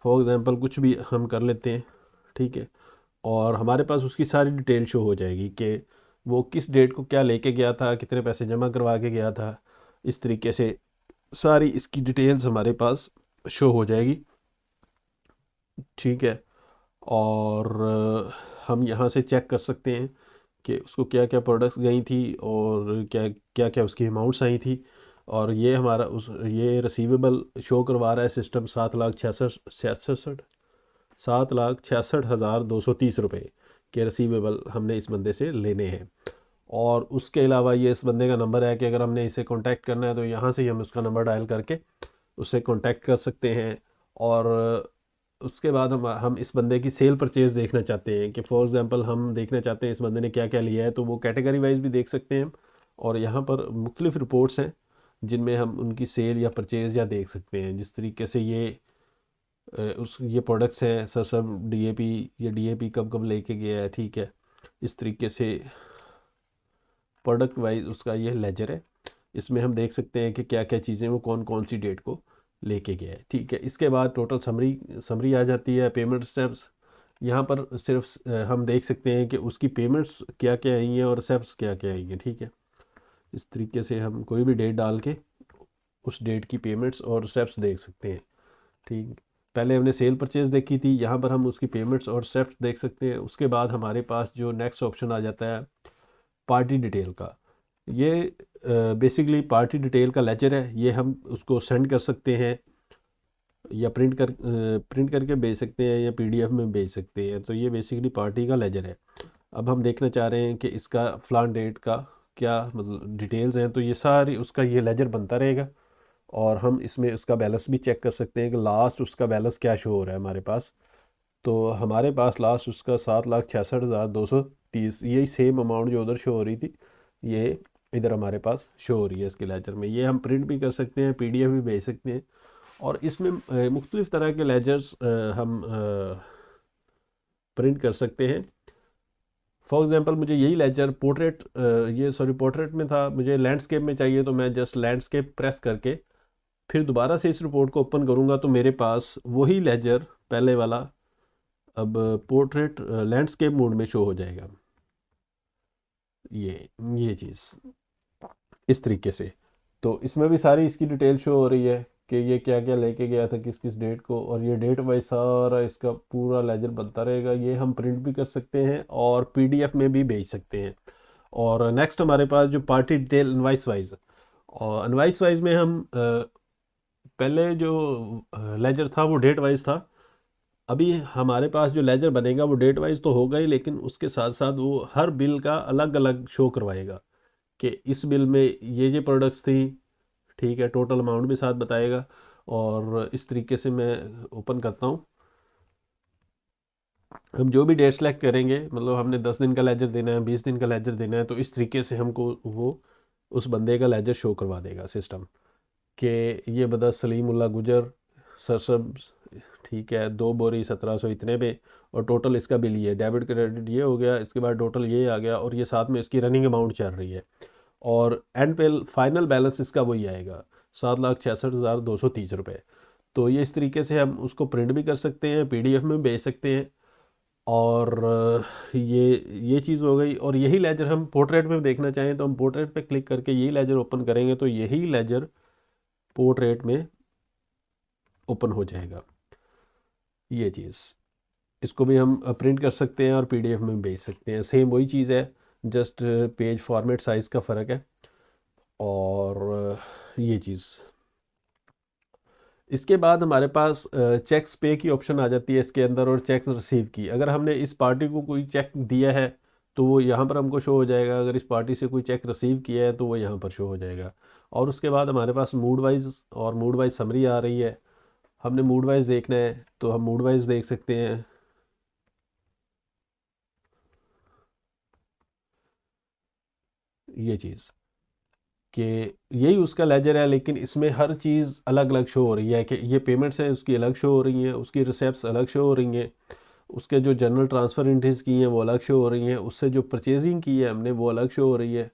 फॉर एग्जांपल कुछ भी हम कर लेते हैं, ठीक है, और हमारे पास उसकी सारी डिटेल शो हो जाएगी कि वो किस डेट को क्या लेके गया था, कितने पैसे जमा करवा के गया था। इस तरीके से सारी इसकी डिटेल्स हमारे पास शो हो जाएगी, ठीक है। और हम यहाँ से चेक कर सकते हैं कि उसको क्या क्या प्रोडक्ट्स गई थी और क्या क्या क्या उसकी अमाउंट्स आई थी। और ये हमारा ये रिसीवेबल शो करवा रहा है सिस्टम 7,66,230 के रिसीवेबल हमने इस बंदे से लेने हैं। और उसके अलावा ये इस बंदे का नंबर है कि अगर हमने इसे कांटेक्ट करना है तो यहाँ से ही हम उसका नंबर डायल करके उससे कांटेक्ट कर सकते हैं। और उसके बाद हम इस बंदे की सेल परचेज देखना चाहते हैं कि फॉर एग्जांपल हम देखना चाहते हैं इस बंदे ने क्या क्या लिया है, तो वो कैटेगरी वाइज भी देख सकते हैं। और यहाँ पर मुख्तलिफ रिपोर्ट्स हैं जिनमें हम उनकी सेल या परचेज या देख सकते हैं। जिस तरीके से ये प्रोडक्ट्स हैं, सब डीएपी, ये डीएपी कब कब लेके गया है, ठीक है। इस तरीके से प्रोडक्ट वाइज उसका ये लेजर है, इसमें हम देख सकते हैं कि क्या क्या चीज़ें वो कौन कौन सी डेट को लेके गया है, ठीक है। इसके बाद टोटल समरी आ जाती है, पेमेंट स्टेप्स। यहाँ पर सिर्फ हम देख सकते हैं कि उसकी पेमेंट्स क्या क्या आई हैं और स्टेप्स क्या क्या आई हैं, ठीक है। इस तरीके से हम कोई भी डेट डाल के उस डेट की पेमेंट्स और स्टेप्स देख सकते हैं, ठीक। पहले हमने सेल परचेज देखी थी, यहाँ पर हम उसकी पेमेंट्स और स्टेप्स देख सकते हैं। उसके बाद हमारे पास जो नेक्स्ट ऑप्शन आ जाता है पार्टी डिटेल का। ये बेसिकली पार्टी डिटेल का लेजर है, ये हम उसको सेंड कर सकते हैं या प्रिंट करके भेज सकते हैं या पीडीएफ में भेज सकते हैं। तो ये बेसिकली पार्टी का लेजर है। अब हम देखना चाह रहे हैं कि इसका फ़लान डेट का क्या मतलब डिटेल्स हैं, तो ये सारी उसका ये लेजर बनता रहेगा और हम इसमें उसका बैलेंस भी चेक कर सकते हैं कि लास्ट उसका बैलेंस क्या शो हो रहा है हमारे पास। तो हमारे पास लास्ट उसका 7,66,230, यही सेम अमाउंट जो उधर शो हो रही थी ये इधर हमारे पास शो हो रही है इसके लेजर में। ये हम प्रिंट भी कर सकते हैं, पीडीएफ भी भेज सकते हैं। और इसमें मुख्तलिफ़ तरह के लेजर्स हम प्रिंट कर सकते हैं। फॉर एग्ज़ाम्पल मुझे यही लेजर पोर्ट्रेट में था, मुझे लैंडस्केप में चाहिए, तो मैं जस्ट लैंडस्केप प्रेस करके फिर दोबारा से इस रिपोर्ट को ओपन करूँगा तो मेरे पास वही लेजर पहले वाला अब पोर्ट्रेट लैंडस्केप मोड में शो हो जाएगा। ये चीज़ इस तरीके से। तो इसमें भी सारी इसकी डिटेल शो हो रही है कि ये क्या क्या लेके गया था किस किस डेट को, और ये डेट वाइज सारा इसका पूरा लेजर बनता रहेगा। ये हम प्रिंट भी कर सकते हैं और पीडीएफ में भी भेज सकते हैं। और नेक्स्ट हमारे पास जो पार्टी डिटेल इनवाइस वाइज, और इनवाइस वाइज में हम पहले जो लेजर था वो डेट वाइज था। अभी हमारे पास जो लेजर बनेगा वो डेट वाइज तो होगा ही, लेकिन उसके साथ साथ वो हर बिल का अलग अलग शो करवाएगा कि इस बिल में ये प्रोडक्ट्स थी, ठीक है, टोटल अमाउंट भी साथ बताएगा। और इस तरीके से मैं ओपन करता हूँ। हम जो भी डेट सेलेक्ट करेंगे, मतलब हमने 10 दिन का लेजर देना है, 20 दिन का लेजर देना है, तो इस तरीके से हमको वो उस बंदे का लेजर शो करवा देगा सिस्टम कि ये बता सलीमुल्ला गुजर सरसब, ठीक है, 2 बोरी 1700 इतने पे, और टोटल इसका बिल ये डेबिट क्रेडिट ये हो गया, इसके बाद टोटल ये आ गया, और ये साथ में इसकी रनिंग अमाउंट चल रही है, और एंड पे फाइनल बैलेंस इसका वही आएगा 7,66,230 रुपये। तो ये इस तरीके से हम उसको प्रिंट भी कर सकते हैं, पीडीएफ में भेज सकते हैं। और ये चीज़ हो गई। और यही लेजर हम पोर्ट्रेट में देखना चाहें तो हम पोर्ट्रेट पे क्लिक करके यही लेजर ओपन करेंगे तो यही लेजर पोर्ट्रेट में ओपन हो जाएगा। ये चीज़, इसको भी हम प्रिंट कर सकते हैं और पीडीएफ में भेज सकते हैं। सेम वही चीज़ है, जस्ट पेज फॉर्मेट साइज़ का फ़र्क है। और ये चीज़, इसके बाद हमारे पास चेक्स पे की ऑप्शन आ जाती है इसके अंदर, और चेक्स रिसीव की। अगर हमने इस पार्टी को कोई चेक दिया है तो वो यहाँ पर हमको शो हो जाएगा, अगर इस पार्टी से कोई चेक रिसीव किया है तो वो यहाँ पर शो हो जाएगा। और उसके बाद हमारे पास मूड वाइज और मूड वाइज समरी आ रही है। हमने मूड वाइज देखना है तो हम मूड वाइज देख सकते हैं। ये चीज़ कि यही उसका लेजर है, लेकिन इसमें हर चीज़ अलग अलग शो हो रही है कि ये पेमेंट्स हैं उसकी अलग शो हो रही हैं, उसकी रिसेप्ट्स अलग शो हो रही हैं, उसके जो जनरल ट्रांसफ़र एंट्रीज की हैं वो अलग शो हो रही हैं, उससे जो परचेजिंग की है हमने वो अलग शो हो रही है।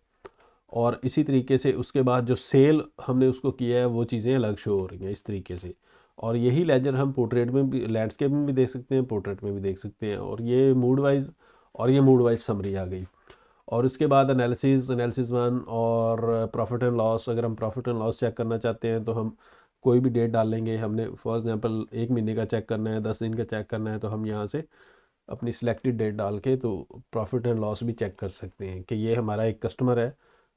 और इसी तरीके से उसके बाद जो सेल हमने उसको किया है वो चीज़ें अलग शो हो रही हैं इस तरीके से। और यही लेजर हम पोर्ट्रेट में भी, लैंडस्केप में भी देख सकते हैं, पोर्ट्रेट में भी देख सकते हैं। और ये मूड वाइज, और ये मूड वाइज समरी आ गई। और उसके बाद एनालिसिस 1 और प्रॉफिट एंड लॉस। अगर हम प्रॉफिट एंड लॉस चेक करना चाहते हैं तो हम कोई भी डेट डाल लेंगे। हमने फॉर एग्जांपल 1 महीने का चेक करना है, 10 दिन का चेक करना है, तो हम यहाँ से अपनी सिलेक्टेड डेट डाल के तो प्रॉफिट एंड लॉस भी चेक कर सकते हैं कि ये हमारा एक कस्टमर है,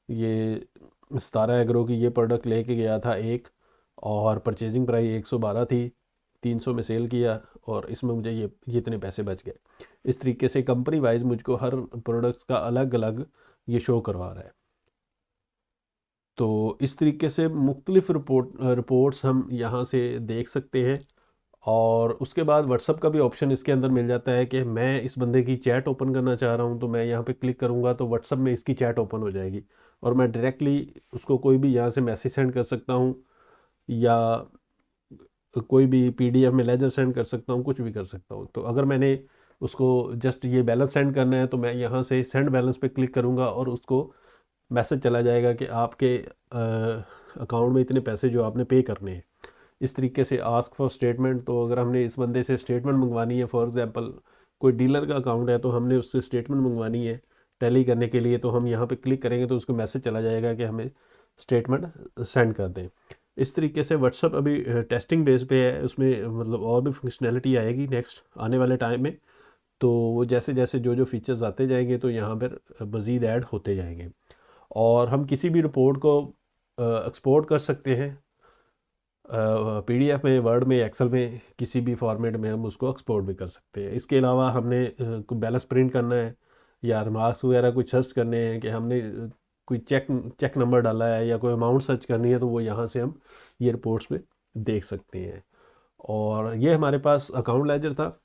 ये सितारा एग्रो की ये प्रोडक्ट लेके गया था एक, और परचेजिंग प्राइस 112 थी, 300 में सेल किया, और इसमें मुझे ये इतने पैसे बच गए। इस तरीके से कंपनी वाइज मुझको हर प्रोडक्ट्स का अलग अलग ये शो करवा रहा है। तो इस तरीके से मुख्तलिफ रिपोर्ट्स हम यहाँ से देख सकते हैं। और उसके बाद व्हाट्सअप का भी ऑप्शन इसके अंदर मिल जाता है कि मैं इस बंदे की चैट ओपन करना चाह रहा हूँ, तो मैं यहाँ पे क्लिक करूँगा तो व्हाट्सअप में इसकी चैट ओपन हो जाएगी, और मैं डायरेक्टली उसको कोई भी यहाँ से मैसेज सेंड कर सकता हूँ, या कोई भी पीडीएफ में लेजर सेंड कर सकता हूँ, कुछ भी कर सकता हूँ। तो अगर मैंने उसको जस्ट ये बैलेंस सेंड करना है तो मैं यहाँ से सेंड बैलेंस पे क्लिक करूँगा और उसको मैसेज चला जाएगा कि आपके अकाउंट में इतने पैसे जो आपने पे करने हैं। इस तरीके से आस्क फॉर स्टेटमेंट, तो अगर हमने इस बंदे से स्टेटमेंट मंगवानी है, फॉर एग्जांपल कोई डीलर का अकाउंट है तो हमने उससे स्टेटमेंट मंगवानी है टैली करने के लिए, तो हम यहाँ पे क्लिक करेंगे तो उसको मैसेज चला जाएगा कि हमें स्टेटमेंट सेंड कर दें। इस तरीके से व्हाट्सअप अभी टेस्टिंग बेस पे है, उसमें मतलब और भी फंक्शनैलिटी आएगी नेक्स्ट आने वाले टाइम में। तो वो जैसे जैसे जो जो फीचर्स आते जाएंगे तो यहाँ पर मज़ीद ऐड होते जाएंगे। और हम किसी भी रिपोर्ट को एक्सपोर्ट कर सकते हैं पीडीएफ में, वर्ड में, एक्सेल में, किसी भी फॉर्मेट में हम उसको एक्सपोर्ट भी कर सकते हैं। इसके अलावा हमने कोई बैलेंस प्रिंट करना है या रिमार्क्स वगैरह कुछ सर्च करने हैं कि हमने कोई चेक नंबर डाला है या कोई अमाउंट सर्च करनी है, तो वो यहाँ से हम ये रिपोर्ट्स में देख सकते हैं। और ये हमारे पास अकाउंट लेजर था।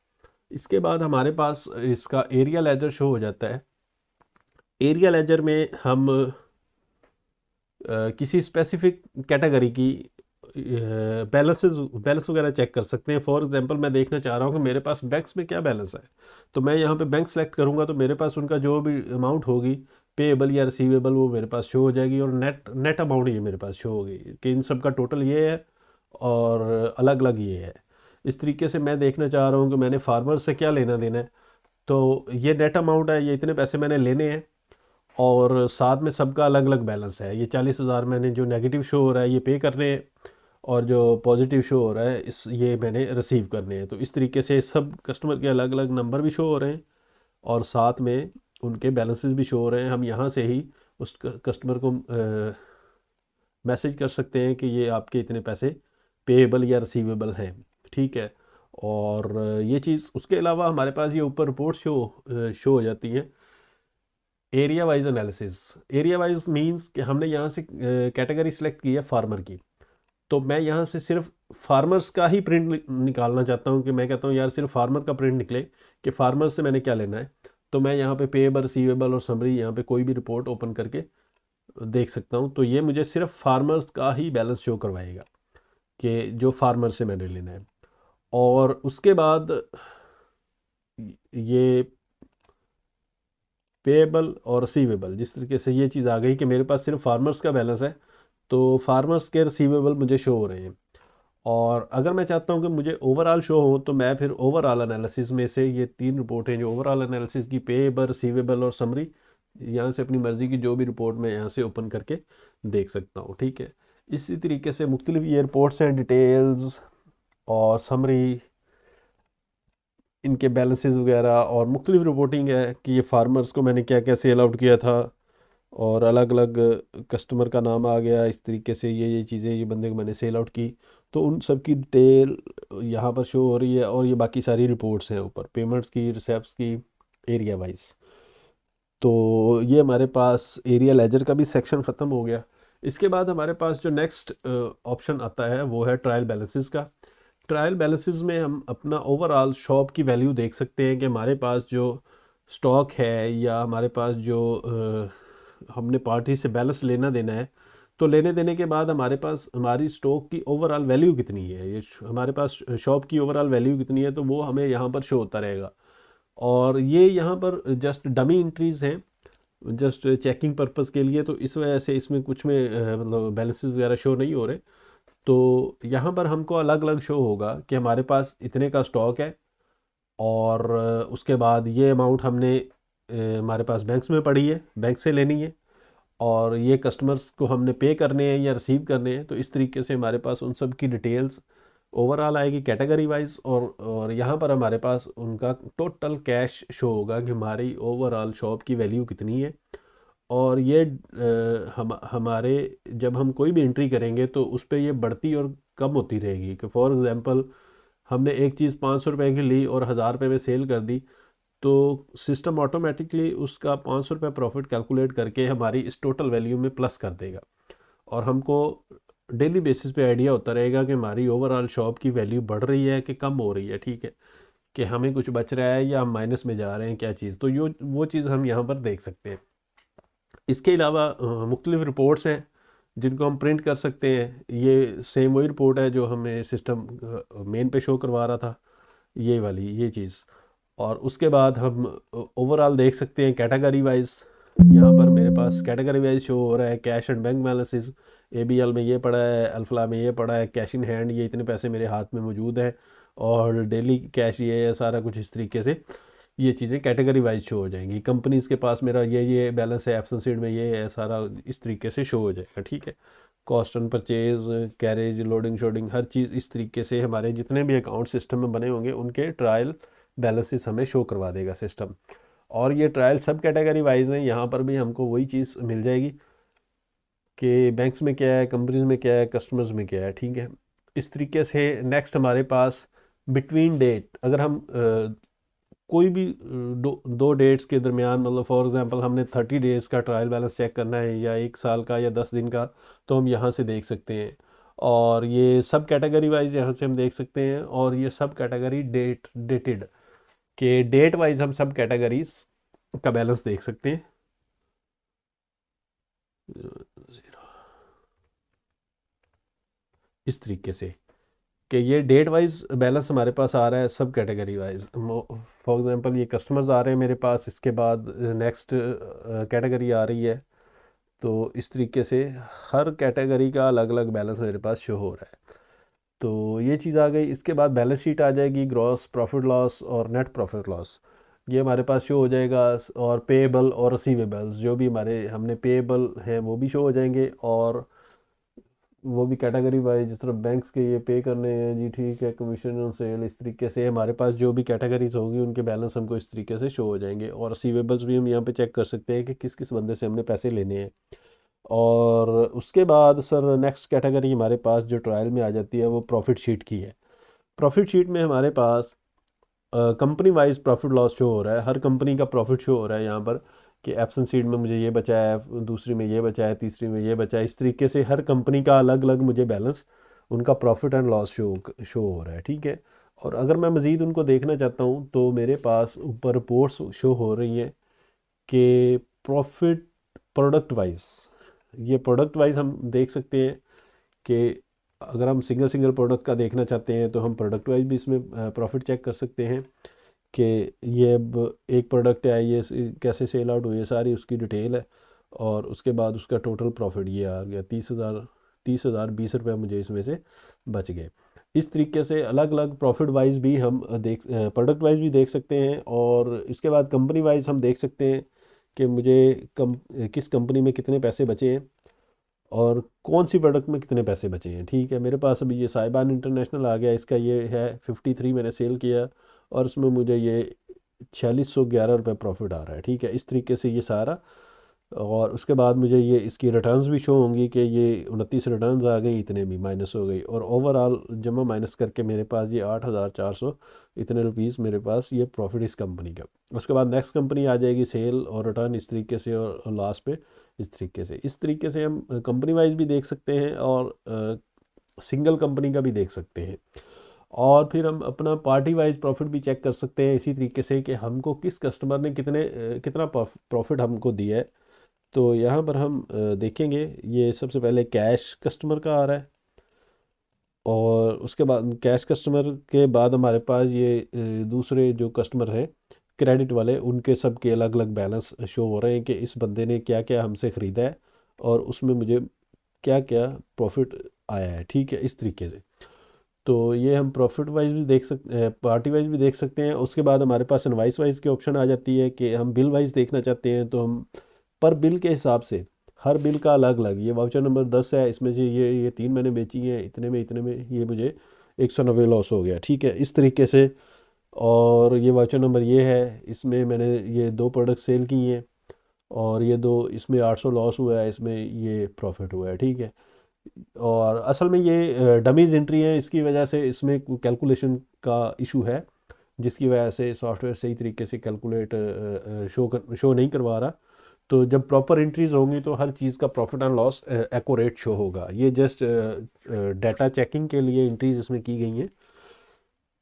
इसके बाद हमारे पास इसका एरिया लेजर शो हो जाता है। एरिया लेजर में हम किसी स्पेसिफिक कैटेगरी की बैलेंस वगैरह चेक कर सकते हैं। फॉर एग्जांपल मैं देखना चाह रहा हूँ कि मेरे पास बैंक्स में क्या बैलेंस है, तो मैं यहाँ पे बैंक सेलेक्ट करूँगा तो मेरे पास उनका जो भी अमाउंट होगी, पेएबल या रिसीवेबल, वो मेरे पास शो हो जाएगी। और नेट अमाउंट ये मेरे पास शो होगी कि इन सब का टोटल ये है और अलग अलग ये है। इस तरीके से मैं देखना चाह रहा हूँ कि मैंने फार्मर से क्या लेना देना है, तो ये नेट अमाउंट है, ये इतने पैसे मैंने लेने हैं और साथ में सबका अलग अलग बैलेंस है। ये 40,000 मैंने जो नेगेटिव शो हो रहा है ये पे करने हैं और जो पॉजिटिव शो हो रहा है ये मैंने रिसीव करने हैं। तो इस तरीके से सब कस्टमर के अलग अलग नंबर भी शो हो रहे हैं और साथ में उनके बैलेंसेस भी शो हो रहे हैं। हम यहाँ से ही उस कस्टमर को मैसेज कर सकते हैं कि ये आपके इतने पैसे पेएबल या रिसीवेबल हैं, ठीक है। और ये चीज़, उसके अलावा हमारे पास ये ऊपर रिपोर्ट शो हो जाती हैं। Area wise analysis, area wise means कि हमने यहाँ से कैटेगरी सेलेक्ट की है फार्मर की, तो मैं यहाँ से सिर्फ फार्मर्स का ही प्रिंट निकालना चाहता हूँ कि मैं कहता हूँ यार सिर्फ फार्मर का प्रिंट निकले कि फार्मर से मैंने क्या लेना है। तो मैं यहाँ पे पेएबल, रिसीवेबल और समरी, यहाँ पे कोई भी रिपोर्ट ओपन करके देख सकता हूँ। तो ये मुझे सिर्फ फार्मर्स का ही बैलेंस शो करवाएगा कि जो फार्मर से मैंने लेना है। और उसके बाद ये पेएबल और रिसीवेबल, जिस तरीके से ये चीज़ आ गई कि मेरे पास सिर्फ फार्मर्स का बैलेंस है, तो फार्मर्स के रिसीवेबल मुझे शो हो रहे हैं। और अगर मैं चाहता हूं कि मुझे ओवरऑल शो हो, तो मैं फिर ओवरऑल एनालिसिस में से ये 3 रिपोर्ट हैं जो ओवरऑल एनालिसिस की, पेएबल, रिसीवेबल और समरी, यहाँ से अपनी मर्ज़ी की जो भी रिपोर्ट मैं यहाँ से ओपन करके देख सकता हूँ, ठीक है। इसी तरीके से मुख्तलिफ ये रिपोर्ट्स हैं, डिटेल्स और समरी, इनके बैलेंसेस वगैरह, और मुख्तलिफ रिपोर्टिंग है कि ये फार्मर्स को मैंने क्या क्या सेल आउट किया था और अलग अलग कस्टमर का नाम आ गया। इस तरीके से ये चीज़ें, ये बंदे को मैंने सेल आउट की, तो उन सब की डिटेल यहाँ पर शो हो रही है। और ये बाकी सारी रिपोर्ट्स हैं ऊपर, पेमेंट्स की, रिसेप्ट्स की, एरिया वाइज। तो ये हमारे पास एरिया लेजर का भी सेक्शन ख़त्म हो गया। इसके बाद हमारे पास जो नेक्स्ट ऑप्शन आता है वो है ट्रायल बैलेंसेस का। ट्रायल बैलेंसेस में हम अपना ओवरऑल शॉप की वैल्यू देख सकते हैं कि हमारे पास जो स्टॉक है या हमारे पास जो हमने पार्टी से बैलेंस लेना देना है, तो लेने देने के बाद हमारे पास हमारी स्टॉक की ओवरऑल वैल्यू कितनी है, ये हमारे पास शॉप की ओवरऑल वैल्यू कितनी है, तो वो हमें यहाँ पर शो होता रहेगा। और ये यहाँ पर जस्ट डमी इंट्रीज हैं, जस्ट चेकिंग पर्पस के लिए, तो इस वजह से इसमें कुछ में मतलब बैलेंसेस वगैरह शो नहीं हो रहे। तो यहाँ पर हमको अलग अलग शो होगा कि हमारे पास इतने का स्टॉक है और उसके बाद ये अमाउंट हमने हमारे पास बैंक्स में पड़ी है, बैंक से लेनी है, और ये कस्टमर्स को हमने पे करने हैं या रिसीव करने हैं। तो इस तरीके से हमारे पास उन सब की डिटेल्स ओवरऑल आएगी कैटेगरी वाइज। और यहाँ पर हमारे पास उनका टोटल कैश शो होगा कि हमारी ओवरऑल शॉप की वैल्यू कितनी है। और ये हमारे जब हम कोई भी एंट्री करेंगे तो उस पर ये बढ़ती और कम होती रहेगी कि फॉर एग्ज़ाम्पल हमने एक चीज़ 500 रुपये की ली और 1000 रुपये में सेल कर दी, तो सिस्टम ऑटोमेटिकली उसका 500 रुपये प्रॉफिट कैलकुलेट करके हमारी इस टोटल वैल्यू में प्लस कर देगा। और हमको डेली बेसिस पे आइडिया होता रहेगा कि हमारी ओवरऑल शॉप की वैल्यू बढ़ रही है कि कम हो रही है, ठीक है, कि हमें कुछ बच रहा है या हम माइनस में जा रहे हैं, क्या चीज़। तो वो चीज़ हम यहाँ पर देख सकते हैं। इसके अलावा मुख्तलिफ रिपोर्ट्स हैं जिनको हम प्रिंट कर सकते हैं। ये सेम वही रिपोर्ट है जो हमें सिस्टम मेन पे शो करवा रहा था, ये वाली ये चीज़। और उसके बाद हम ओवरऑल देख सकते हैं कैटेगरी वाइज। यहाँ पर मेरे पास कैटेगरी वाइज शो हो रहा है cash and bank balances, ABL में ये पड़ा है, अल्फला में ये पड़ा है, कैश इन हैंड ये इतने पैसे मेरे हाथ में मौजूद हैं, और डेली कैश ये है, सारा कुछ इस तरीके से ये चीज़ें कैटेगरी वाइज शो हो जाएंगी। कंपनीज़ के पास मेरा ये बैलेंस है, एब्सेंस शीट में ये है, सारा इस तरीके से शो हो जाएगा, ठीक है। Cost and purchase, carriage, loading शोडिंग, हर चीज़ इस तरीके से हमारे जितने भी अकाउंट सिस्टम में बने होंगे उनके ट्रायल बैलेंसेस हमें शो करवा देगा सिस्टम। और ये ट्रायल सब कैटेगरी वाइज हैं, यहाँ पर भी हमको वही चीज़ मिल जाएगी कि बैंक्स में क्या है, कंपनीज में क्या है, कस्टमर्स में क्या है, ठीक है। इस तरीके से नेक्स्ट हमारे पास बिटवीन डेट, अगर हम कोई भी दो डेट्स के दरमियान, मतलब फॉर एग्जांपल हमने 30 डेज़ का ट्रायल बैलेंस चेक करना है या 1 साल का या 10 दिन का, तो हम यहाँ से देख सकते हैं। और ये सब कैटेगरी वाइज यहाँ से हम देख सकते हैं, और ये सब कैटेगरी डेटेड के डेट वाइज हम सब कैटेगरीज का बैलेंस देख सकते हैं। इस तरीके से कि ये डेट वाइज बैलेंस हमारे पास आ रहा है सब कैटेगरी वाइज। फॉर एग्जांपल ये कस्टमर्स आ रहे हैं मेरे पास, इसके बाद नेक्स्ट कैटेगरी आ रही है। तो इस तरीके से हर कैटेगरी का अलग अलग बैलेंस मेरे पास शो हो रहा है। तो ये चीज़ आ गई। इसके बाद बैलेंस शीट आ जाएगी, ग्रॉस प्रॉफिट लॉस और नेट प्रॉफिट लॉस ये हमारे पास शो हो जाएगा। और पेएबल और रिसीवेबल्स जो भी हमारे हमने पेएबल हैं वो भी शो हो जाएंगे, और वो भी कैटेगरी वाइज, जिस तरह बैंक्स के ये पे करने हैं जी, ठीक है, कमीशन ऑन सेल, इस तरीके से हमारे पास जो भी कैटेगरीज होगी उनके बैलेंस हमको इस तरीके से शो हो जाएंगे। और रिसीवेबल्स भी हम यहाँ पे चेक कर सकते हैं कि किस किस बंदे से हमने पैसे लेने हैं। और उसके बाद सर नेक्स्ट कैटेगरी हमारे पास जो ट्रायल में आ जाती है वो प्रॉफिट शीट की है। प्रॉफिट शीट में हमारे पास company wise profit loss show हो रहा है, हर कंपनी का प्रॉफिट शो हो रहा है यहाँ पर, कि एप्सन सीड में मुझे ये बचा है, दूसरी में ये बचा है, तीसरी में ये बचा है। इस तरीके से हर कंपनी का अलग अलग मुझे बैलेंस, उनका प्रॉफिट एंड लॉस शो हो रहा है, ठीक है। और अगर मैं मज़ीद उनको देखना चाहता हूँ तो मेरे पास ऊपर रिपोर्ट्स शो हो रही हैं कि प्रॉफिट प्रोडक्ट वाइज, ये प्रोडक्ट वाइज हम देख सकते हैं कि अगर हम सिंगल सिंगल प्रोडक्ट का देखना चाहते हैं तो हम प्रोडक्ट वाइज भी इसमें प्रॉफिट चेक कर सकते हैं कि ये अब एक प्रोडक्ट है, ये कैसे सेल आउट हुई है, सारी उसकी डिटेल है। और उसके बाद उसका टोटल प्रॉफिट ये आ गया 30,020 रुपये मुझे इसमें से बच गए। इस तरीके से अलग अलग प्रॉफिट वाइज भी हम प्रोडक्ट वाइज भी देख सकते हैं। और इसके बाद कंपनी वाइज हम देख सकते हैं कि मुझे किस कंपनी में कितने पैसे बचे हैं और कौन सी प्रोडक्ट में कितने पैसे बचे हैं, ठीक है। मेरे पास अभी ये साइबान इंटरनेशनल आ गया, इसका ये है 53 मैंने सेल किया, और उसमें मुझे ये 4611 रुपये प्रॉफिट आ रहा है, ठीक है। इस तरीके से ये सारा। और उसके बाद मुझे ये इसकी रिटर्न्स भी शो होंगी कि ये 29 रिटर्न्स आ गई, इतने भी माइनस हो गई, और ओवरऑल जमा माइनस करके मेरे पास ये 8,400 इतने रुपीस मेरे पास ये प्रॉफिट इस कंपनी का। उसके बाद नेक्स्ट कंपनी आ जाएगी, सेल और रिटर्न इस तरीके से, और लास्ट पे इस तरीके से हम कंपनी वाइज भी देख सकते हैं और सिंगल कंपनी का भी देख सकते हैं। और फिर हम अपना पार्टी वाइज प्रॉफिट भी चेक कर सकते हैं इसी तरीके से कि हमको किस कस्टमर ने कितना प्रॉफिट हमको दिया है। तो यहाँ पर हम देखेंगे, ये सबसे पहले कैश कस्टमर का आ रहा है, और उसके बाद कैश कस्टमर के बाद हमारे पास ये दूसरे जो कस्टमर हैं क्रेडिट वाले, उनके सब के अलग अलग बैलेंस शो हो रहे हैं कि इस बंदे ने क्या क्या हमसे ख़रीदा है और उसमें मुझे क्या क्या प्रॉफिट आया है, ठीक है। इस तरीके से तो ये हम प्रॉफिट वाइज भी देख सकते हैं, पार्टी वाइज भी देख सकते हैं। उसके बाद हमारे पास इनवाइस वाइज की ऑप्शन आ जाती है कि हम बिल वाइज देखना चाहते हैं, तो हम पर बिल के हिसाब से हर बिल का अलग अलग, ये वाउचर नंबर 10 है, इसमें से ये 3 मैंने बेची हैं, इतने में ये मुझे 190 लॉस हो गया, ठीक है। इस तरीके से। और ये वाउचर नंबर ये है, इसमें मैंने ये 2 प्रोडक्ट सेल की हैं, और ये 2 इसमें 800 लॉस हुआ है, इसमें ये प्रॉफिट हुआ है, ठीक है। और असल में ये डमीज़ एंट्री है, इसकी वजह से इसमें कैलकुलेशन का इशू है, जिसकी वजह से सॉफ्टवेयर सही तरीके से कैलकुलेट शो नहीं करवा रहा। तो जब प्रॉपर एंट्रीज होंगी तो हर चीज़ का profit and loss accurate show होगा। ये जस्ट डाटा चेकिंग के लिए एंट्रीज इसमें की गई हैं।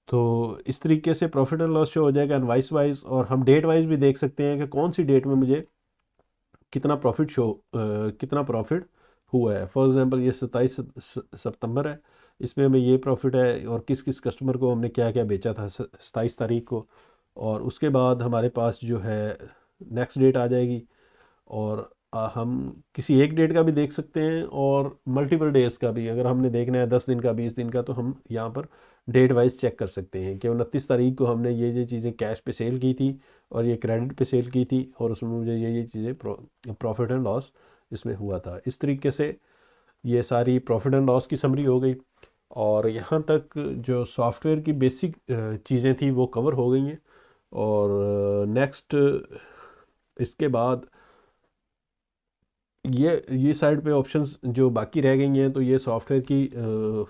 तो इस तरीके से प्रॉफिट एंड लॉस शो हो जाएगा एनवाइस वाइज, और हम डेट वाइज भी देख सकते हैं कि कौन सी डेट में मुझे कितना प्रॉफिट हुआ है। फॉर एग्जांपल ये 27 सितंबर है, इसमें हमें ये प्रॉफिट है, और किस किस कस्टमर को हमने क्या क्या बेचा था 27 तारीख को। और उसके बाद हमारे पास जो है नेक्स्ट डेट आ जाएगी, और हम किसी एक डेट का भी देख सकते हैं और मल्टीपल डेज़ का भी, अगर हमने देखना है 10 दिन का, 20 दिन का, तो हम यहाँ पर डेट वाइज चेक कर सकते हैं कि 29 तारीख को हमने ये चीज़ें कैश पे सेल की थी और ये क्रेडिट पे सेल की थी, और उसमें मुझे ये चीज़ें प्रॉफिट एंड लॉस इसमें हुआ था। इस तरीके से ये सारी प्रॉफिट एंड लॉस की समरी हो गई, और यहाँ तक जो सॉफ्टवेयर की बेसिक चीज़ें थी वो कवर हो गई हैं। और नेक्स्ट इसके बाद ये साइड पे ऑप्शंस जो बाकी रह गई हैं, तो ये सॉफ्टवेयर की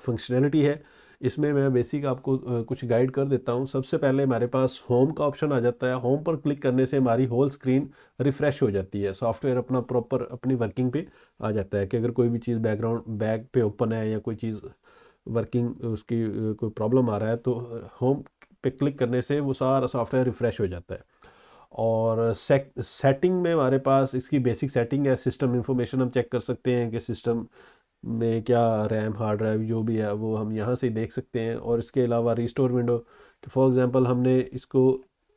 फंक्शनैलिटी है। इसमें मैं बेसिक आपको कुछ गाइड कर देता हूँ। सबसे पहले हमारे पास होम का ऑप्शन आ जाता है। होम पर क्लिक करने से हमारी होल स्क्रीन रिफ़्रेश हो जाती है, सॉफ्टवेयर अपना प्रॉपर अपनी वर्किंग पे आ जाता है कि अगर कोई भी चीज़ बैक पे ओपन है या कोई चीज़ वर्किंग उसकी कोई प्रॉब्लम आ रहा है, तो होम पे क्लिक करने से वो सारा सॉफ्टवेयर रिफ़्रेश हो जाता है। और सेटिंग में हमारे पास इसकी बेसिक सेटिंग है। सिस्टम इंफॉर्मेशन हम चेक कर सकते हैं कि सिस्टम में क्या रैम हार्ड ड्राइव जो भी है वो हम यहाँ से देख सकते हैं। और इसके अलावा रिस्टोर विंडो, फॉर एग्जांपल हमने इसको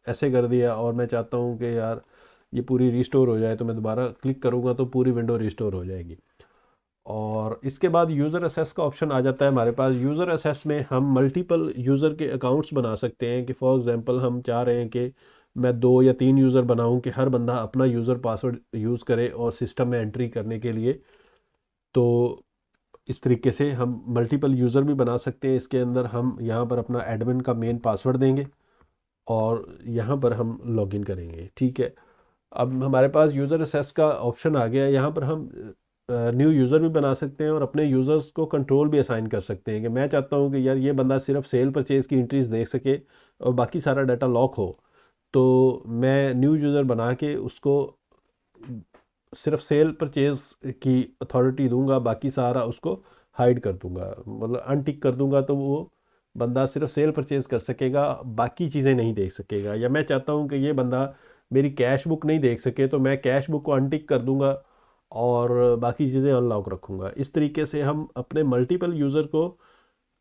ऐसे कर दिया और मैं चाहता हूँ कि यार ये पूरी रिस्टोर हो जाए, तो मैं दोबारा क्लिक करूँगा तो पूरी विंडो रिस्टोर हो जाएगी। और इसके बाद यूज़र असेस का ऑप्शन आ जाता है हमारे पास। यूज़र असेस में हम मल्टीपल यूज़र के अकाउंट्स बना सकते हैं कि फॉर एग्जांपल हम चाह रहे हैं कि मैं 2 या 3 यूज़र बनाऊं कि हर बंदा अपना यूज़र पासवर्ड यूज़ करे और सिस्टम में एंट्री करने के लिए। तो इस तरीके से हम मल्टीपल यूज़र भी बना सकते हैं। इसके अंदर हम यहाँ पर अपना एडमिन का मेन पासवर्ड देंगे और यहाँ पर हम लॉगिन करेंगे। ठीक है, अब हमारे पास यूज़र असेस का ऑप्शन आ गया है। यहाँ पर हम न्यू यूज़र भी बना सकते हैं और अपने यूज़र्स को कंट्रोल भी असाइन कर सकते हैं कि मैं चाहता हूँ कि यार ये बंदा सिर्फ सेल परचेज़ की एंट्रीज देख सके और बाकी सारा डाटा लॉक हो। तो मैं न्यू यूज़र बना के उसको सिर्फ सेल परचेज़ की अथॉरिटी दूंगा, बाकी सारा उसको हाइड कर दूंगा, मतलब अनटिक कर दूंगा, तो वो बंदा सिर्फ सेल परचेज़ कर सकेगा, बाकी चीज़ें नहीं देख सकेगा। या मैं चाहता हूँ कि ये बंदा मेरी कैश बुक नहीं देख सके, तो मैं कैश बुक को अनटिक कर दूंगा और बाकी चीज़ें अनलॉक रखूँगा। इस तरीके से हम अपने मल्टीपल यूज़र को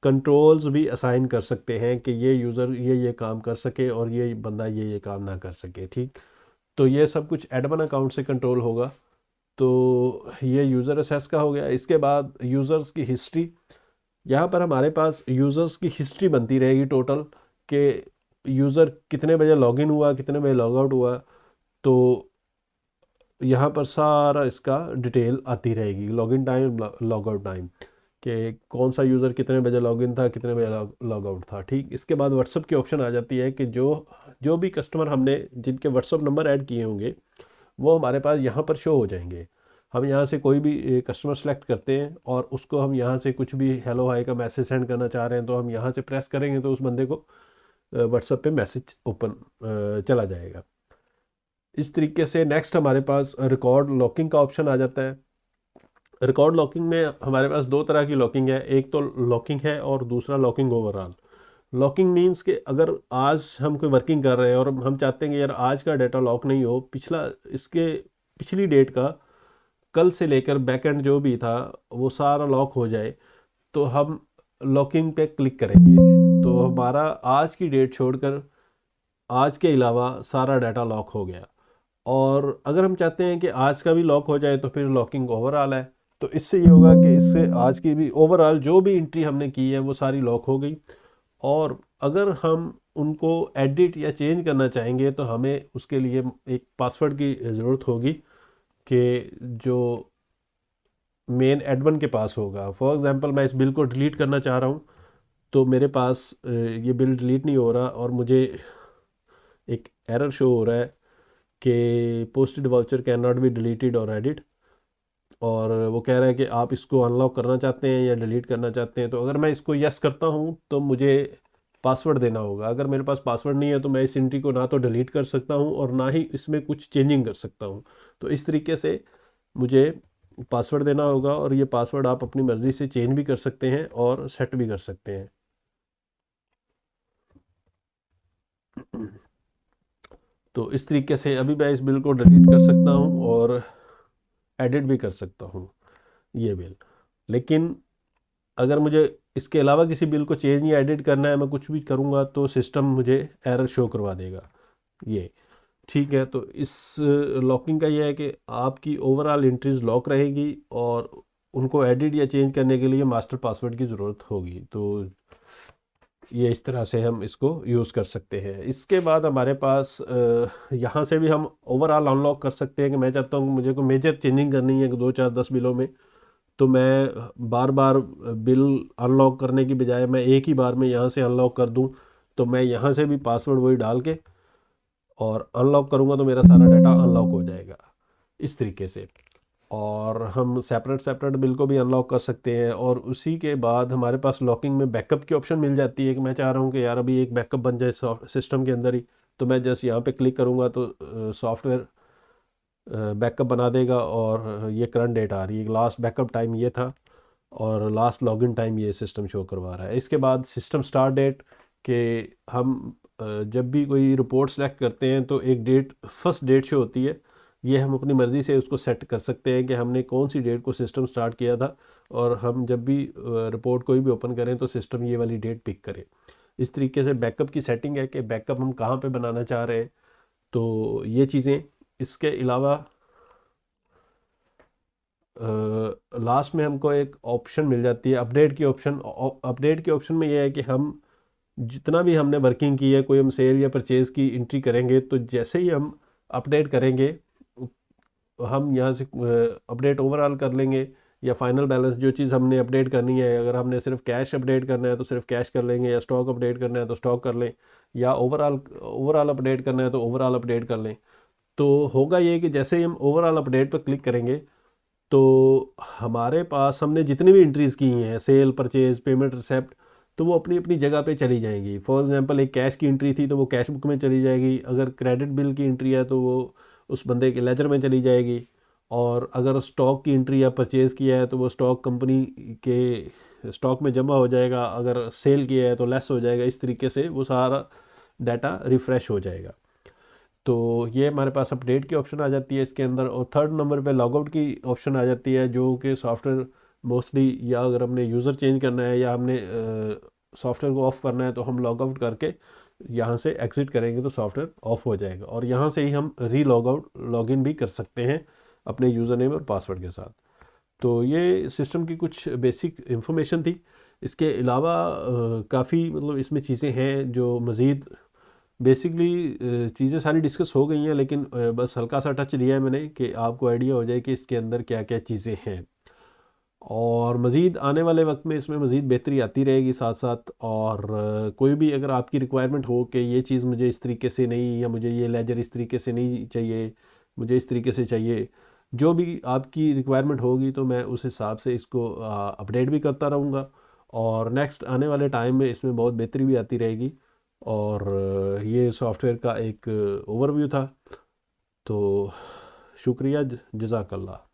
कंट्रोल्स भी असाइन कर सकते हैं कि ये यूज़र ये काम कर सके और ये बंदा ये काम ना कर सके। ठीक, तो ये सब कुछ एडमिन अकाउंट से कंट्रोल होगा। तो ये यूज़र असेस का हो गया। इसके बाद यूज़र्स की हिस्ट्री, यहाँ पर हमारे पास यूज़र्स की हिस्ट्री बनती रहेगी टोटल कि यूज़र कितने बजे लॉगिन हुआ, कितने बजे लॉग आउट हुआ। तो यहाँ पर सारा इसका डिटेल आती रहेगी, login time, log out time, कि कौन सा यूज़र कितने बजे लॉगिन था, कितने बजे लॉग आउट था। ठीक, इसके बाद व्हाट्सअप की ऑप्शन आ जाती है कि जो भी कस्टमर हमने जिनके व्हाट्सअप नंबर ऐड किए होंगे वो हमारे पास यहाँ पर शो हो जाएंगे। हम यहाँ से कोई भी कस्टमर सेलेक्ट करते हैं और उसको हम यहाँ से कुछ भी हेलो हाई का मैसेज सेंड करना चाह रहे हैं, तो हम यहाँ से प्रेस करेंगे तो उस बंदे को व्हाट्सएप पे मैसेज ओपन चला जाएगा। इस तरीके से नेक्स्ट हमारे पास रिकॉर्ड लॉकिंग का ऑप्शन आ जाता है। रिकॉर्ड लॉकिंग में हमारे पास दो तरह की लॉकिंग है, एक तो लॉकिंग है और दूसरा लॉकिंग ओवरऑल। लॉकिंग मीन्स कि अगर आज हम कोई वर्किंग कर रहे हैं और हम चाहते हैं कि यार आज का डाटा लॉक नहीं हो, इसके पिछली डेट का, कल से लेकर बैक एंड जो भी था वो सारा लॉक हो जाए, तो हम लॉकिंग पे क्लिक करेंगे तो हमारा आज की डेट छोड़कर आज के अलावा सारा डाटा लॉक हो गया। और अगर हम चाहते हैं कि आज का भी लॉक हो जाए तो फिर लॉकिंग ओवरऑल है। तो इससे ये होगा कि इससे आज की भी ओवरऑल जो भी एंट्री हमने की है वो सारी लॉक हो गई। और अगर हम उनको एडिट या चेंज करना चाहेंगे तो हमें उसके लिए एक पासवर्ड की ज़रूरत होगी कि जो मेन एडमिन के पास होगा। फॉर एग्जांपल मैं इस बिल को डिलीट करना चाह रहा हूँ, तो मेरे पास ये बिल डिलीट नहीं हो रहा और मुझे एक एरर शो हो रहा है कि posted voucher can not be deleted और एडिट, और वो कह रहा है कि आप इसको अनलॉक करना चाहते हैं या डिलीट करना चाहते हैं। तो अगर मैं इसको यस करता हूँ तो मुझे पासवर्ड देना होगा। अगर मेरे पास पासवर्ड नहीं है तो मैं इस एंट्री को ना तो डिलीट कर सकता हूँ और ना ही इसमें कुछ चेंजिंग कर सकता हूँ। तो इस तरीके से मुझे पासवर्ड देना होगा और ये पासवर्ड आप अपनी मर्ज़ी से चेंज भी कर सकते हैं और सेट भी कर सकते हैं। तो इस तरीके से अभी मैं इस बिल को डिलीट कर सकता हूँ और एडिट भी कर सकता हूँ ये बिल। लेकिन अगर मुझे इसके अलावा किसी बिल को चेंज या एडिट करना है, मैं कुछ भी करूँगा तो सिस्टम मुझे एरर शो करवा देगा ये। ठीक है, तो इस लॉकिंग का ये है कि आपकी ओवरऑल एंट्रीज लॉक रहेगी और उनको एडिट या चेंज करने के लिए मास्टर पासवर्ड की ज़रूरत होगी। तो ये इस तरह से हम इसको यूज़ कर सकते हैं। इसके बाद हमारे पास यहाँ से भी हम ओवरऑल अनलॉक कर सकते हैं कि मैं चाहता हूँ कि मुझे कोई मेजर चेंजिंग करनी है कि 2 4 10 बिलों में, तो मैं बार बार बिल अनलॉक करने की बजाय मैं एक ही बार में यहाँ से अनलॉक कर दूँ। तो मैं यहाँ से भी पासवर्ड वही डाल के और अनलॉक करूँगा तो मेरा सारा डाटा अनलॉक हो जाएगा इस तरीके से। और हम सेपरेट सेपरेट बिल को भी अनलॉक कर सकते हैं। और उसी के बाद हमारे पास लॉकिंग में बैकअप की ऑप्शन मिल जाती है कि मैं चाह रहा हूँ कि यार अभी एक बैकअप बन जाए सिस्टम के अंदर ही, तो मैं जस्ट यहाँ पे क्लिक करूँगा तो सॉफ्टवेयर बैकअप बना देगा। और ये करंट डेट आ रही है, लास्ट बैकअप टाइम ये था और लास्ट लॉगिन टाइम ये सिस्टम शो करवा रहा है। इसके बाद सिस्टम स्टार्ट डेट के हम जब भी कोई रिपोर्ट सेलेक्ट करते हैं तो एक डेट, फर्स्ट डेट शो होती है। ये हम अपनी मर्ज़ी से उसको सेट कर सकते हैं कि हमने कौन सी डेट को सिस्टम स्टार्ट किया था, और हम जब भी रिपोर्ट कोई भी ओपन करें तो सिस्टम ये वाली डेट पिक करे। इस तरीके से बैकअप की सेटिंग है कि बैकअप हम कहाँ पे बनाना चाह रहे हैं, तो ये चीज़ें। इसके अलावा लास्ट में हमको एक ऑप्शन मिल जाती है अपडेट की ऑप्शन। अपडेट के ऑप्शन में ये है कि हम जितना भी हमने वर्किंग की है, कोई हम सेल या परचेज़ की एंट्री करेंगे तो जैसे ही हम अपडेट करेंगे हम यहाँ से अपडेट ओवरऑल कर लेंगे, या फाइनल बैलेंस जो चीज़ हमने अपडेट करनी है, अगर हमने सिर्फ कैश अपडेट करना है तो सिर्फ कैश कर लेंगे, या स्टॉक अपडेट करना है तो स्टॉक कर लें, या ओवरऑल ओवरऑल अपडेट करना है तो ओवरऑल अपडेट कर लें। तो होगा ये कि जैसे ही हम ओवरऑल अपडेट पर क्लिक करेंगे तो हमारे पास हमने जितनी भी एंट्रीज़ की हैं, सेल, परचेज, पेमेंट, रिसेप्ट, तो वो अपनी अपनी जगह पे चली जाएंगी। फॉर एग्जांपल एक कैश की एंट्री थी तो वो कैश बुक में चली जाएगी, अगर क्रेडिट बिल की एंट्री है तो वो उस बंदे के लेजर में चली जाएगी, और अगर स्टॉक की एंट्री या परचेज़ किया है तो वो स्टॉक कंपनी के स्टॉक में जमा हो जाएगा, अगर सेल किया है तो लेस हो जाएगा। इस तरीके से वो सारा डाटा रिफ़्रेश हो जाएगा। तो ये हमारे पास अपडेट की ऑप्शन आ जाती है इसके अंदर। और थर्ड नंबर पे लॉगआउट की ऑप्शन आ जाती है, जो कि सॉफ्टवेयर मोस्टली, या अगर हमने यूज़र चेंज करना है या हमने सॉफ्टवेयर को ऑफ़ करना है तो हम लॉगआउट करके यहाँ से एग्ज़िट करेंगे तो सॉफ्टवेयर ऑफ़ हो जाएगा, और यहाँ से ही हम री लॉगआउट लॉगिन भी कर सकते हैं अपने यूज़र नेम और पासवर्ड के साथ। तो ये सिस्टम की कुछ बेसिक इंफॉर्मेशन थी। इसके अलावा काफ़ी मतलब इसमें चीज़ें हैं जो मज़ीद बेसिकली चीज़ें सारी डिस्कस हो गई हैं, लेकिन बस हल्का सा टच दिया है मैंने कि आपको आइडिया हो जाए कि इसके अंदर क्या क्या चीज़ें हैं। और मज़ीद आने वाले वक्त में इसमें मज़ीद बेहतरी आती रहेगी साथ साथ। और कोई भी अगर आपकी रिक्वायरमेंट हो कि ये चीज़ मुझे इस तरीके से नहीं, या मुझे ये लेजर इस तरीके से नहीं चाहिए, मुझे इस तरीके से चाहिए, जो भी आपकी रिक्वायरमेंट होगी तो मैं उस हिसाब से इसको अपडेट भी करता रहूँगा। और नेक्स्ट आने वाले टाइम में इसमें बहुत बेहतरी भी आती रहेगी। और ये सॉफ्टवेयर का एक ओवरव्यू था। तो शुक्रिया, जज़ाकल्लाह।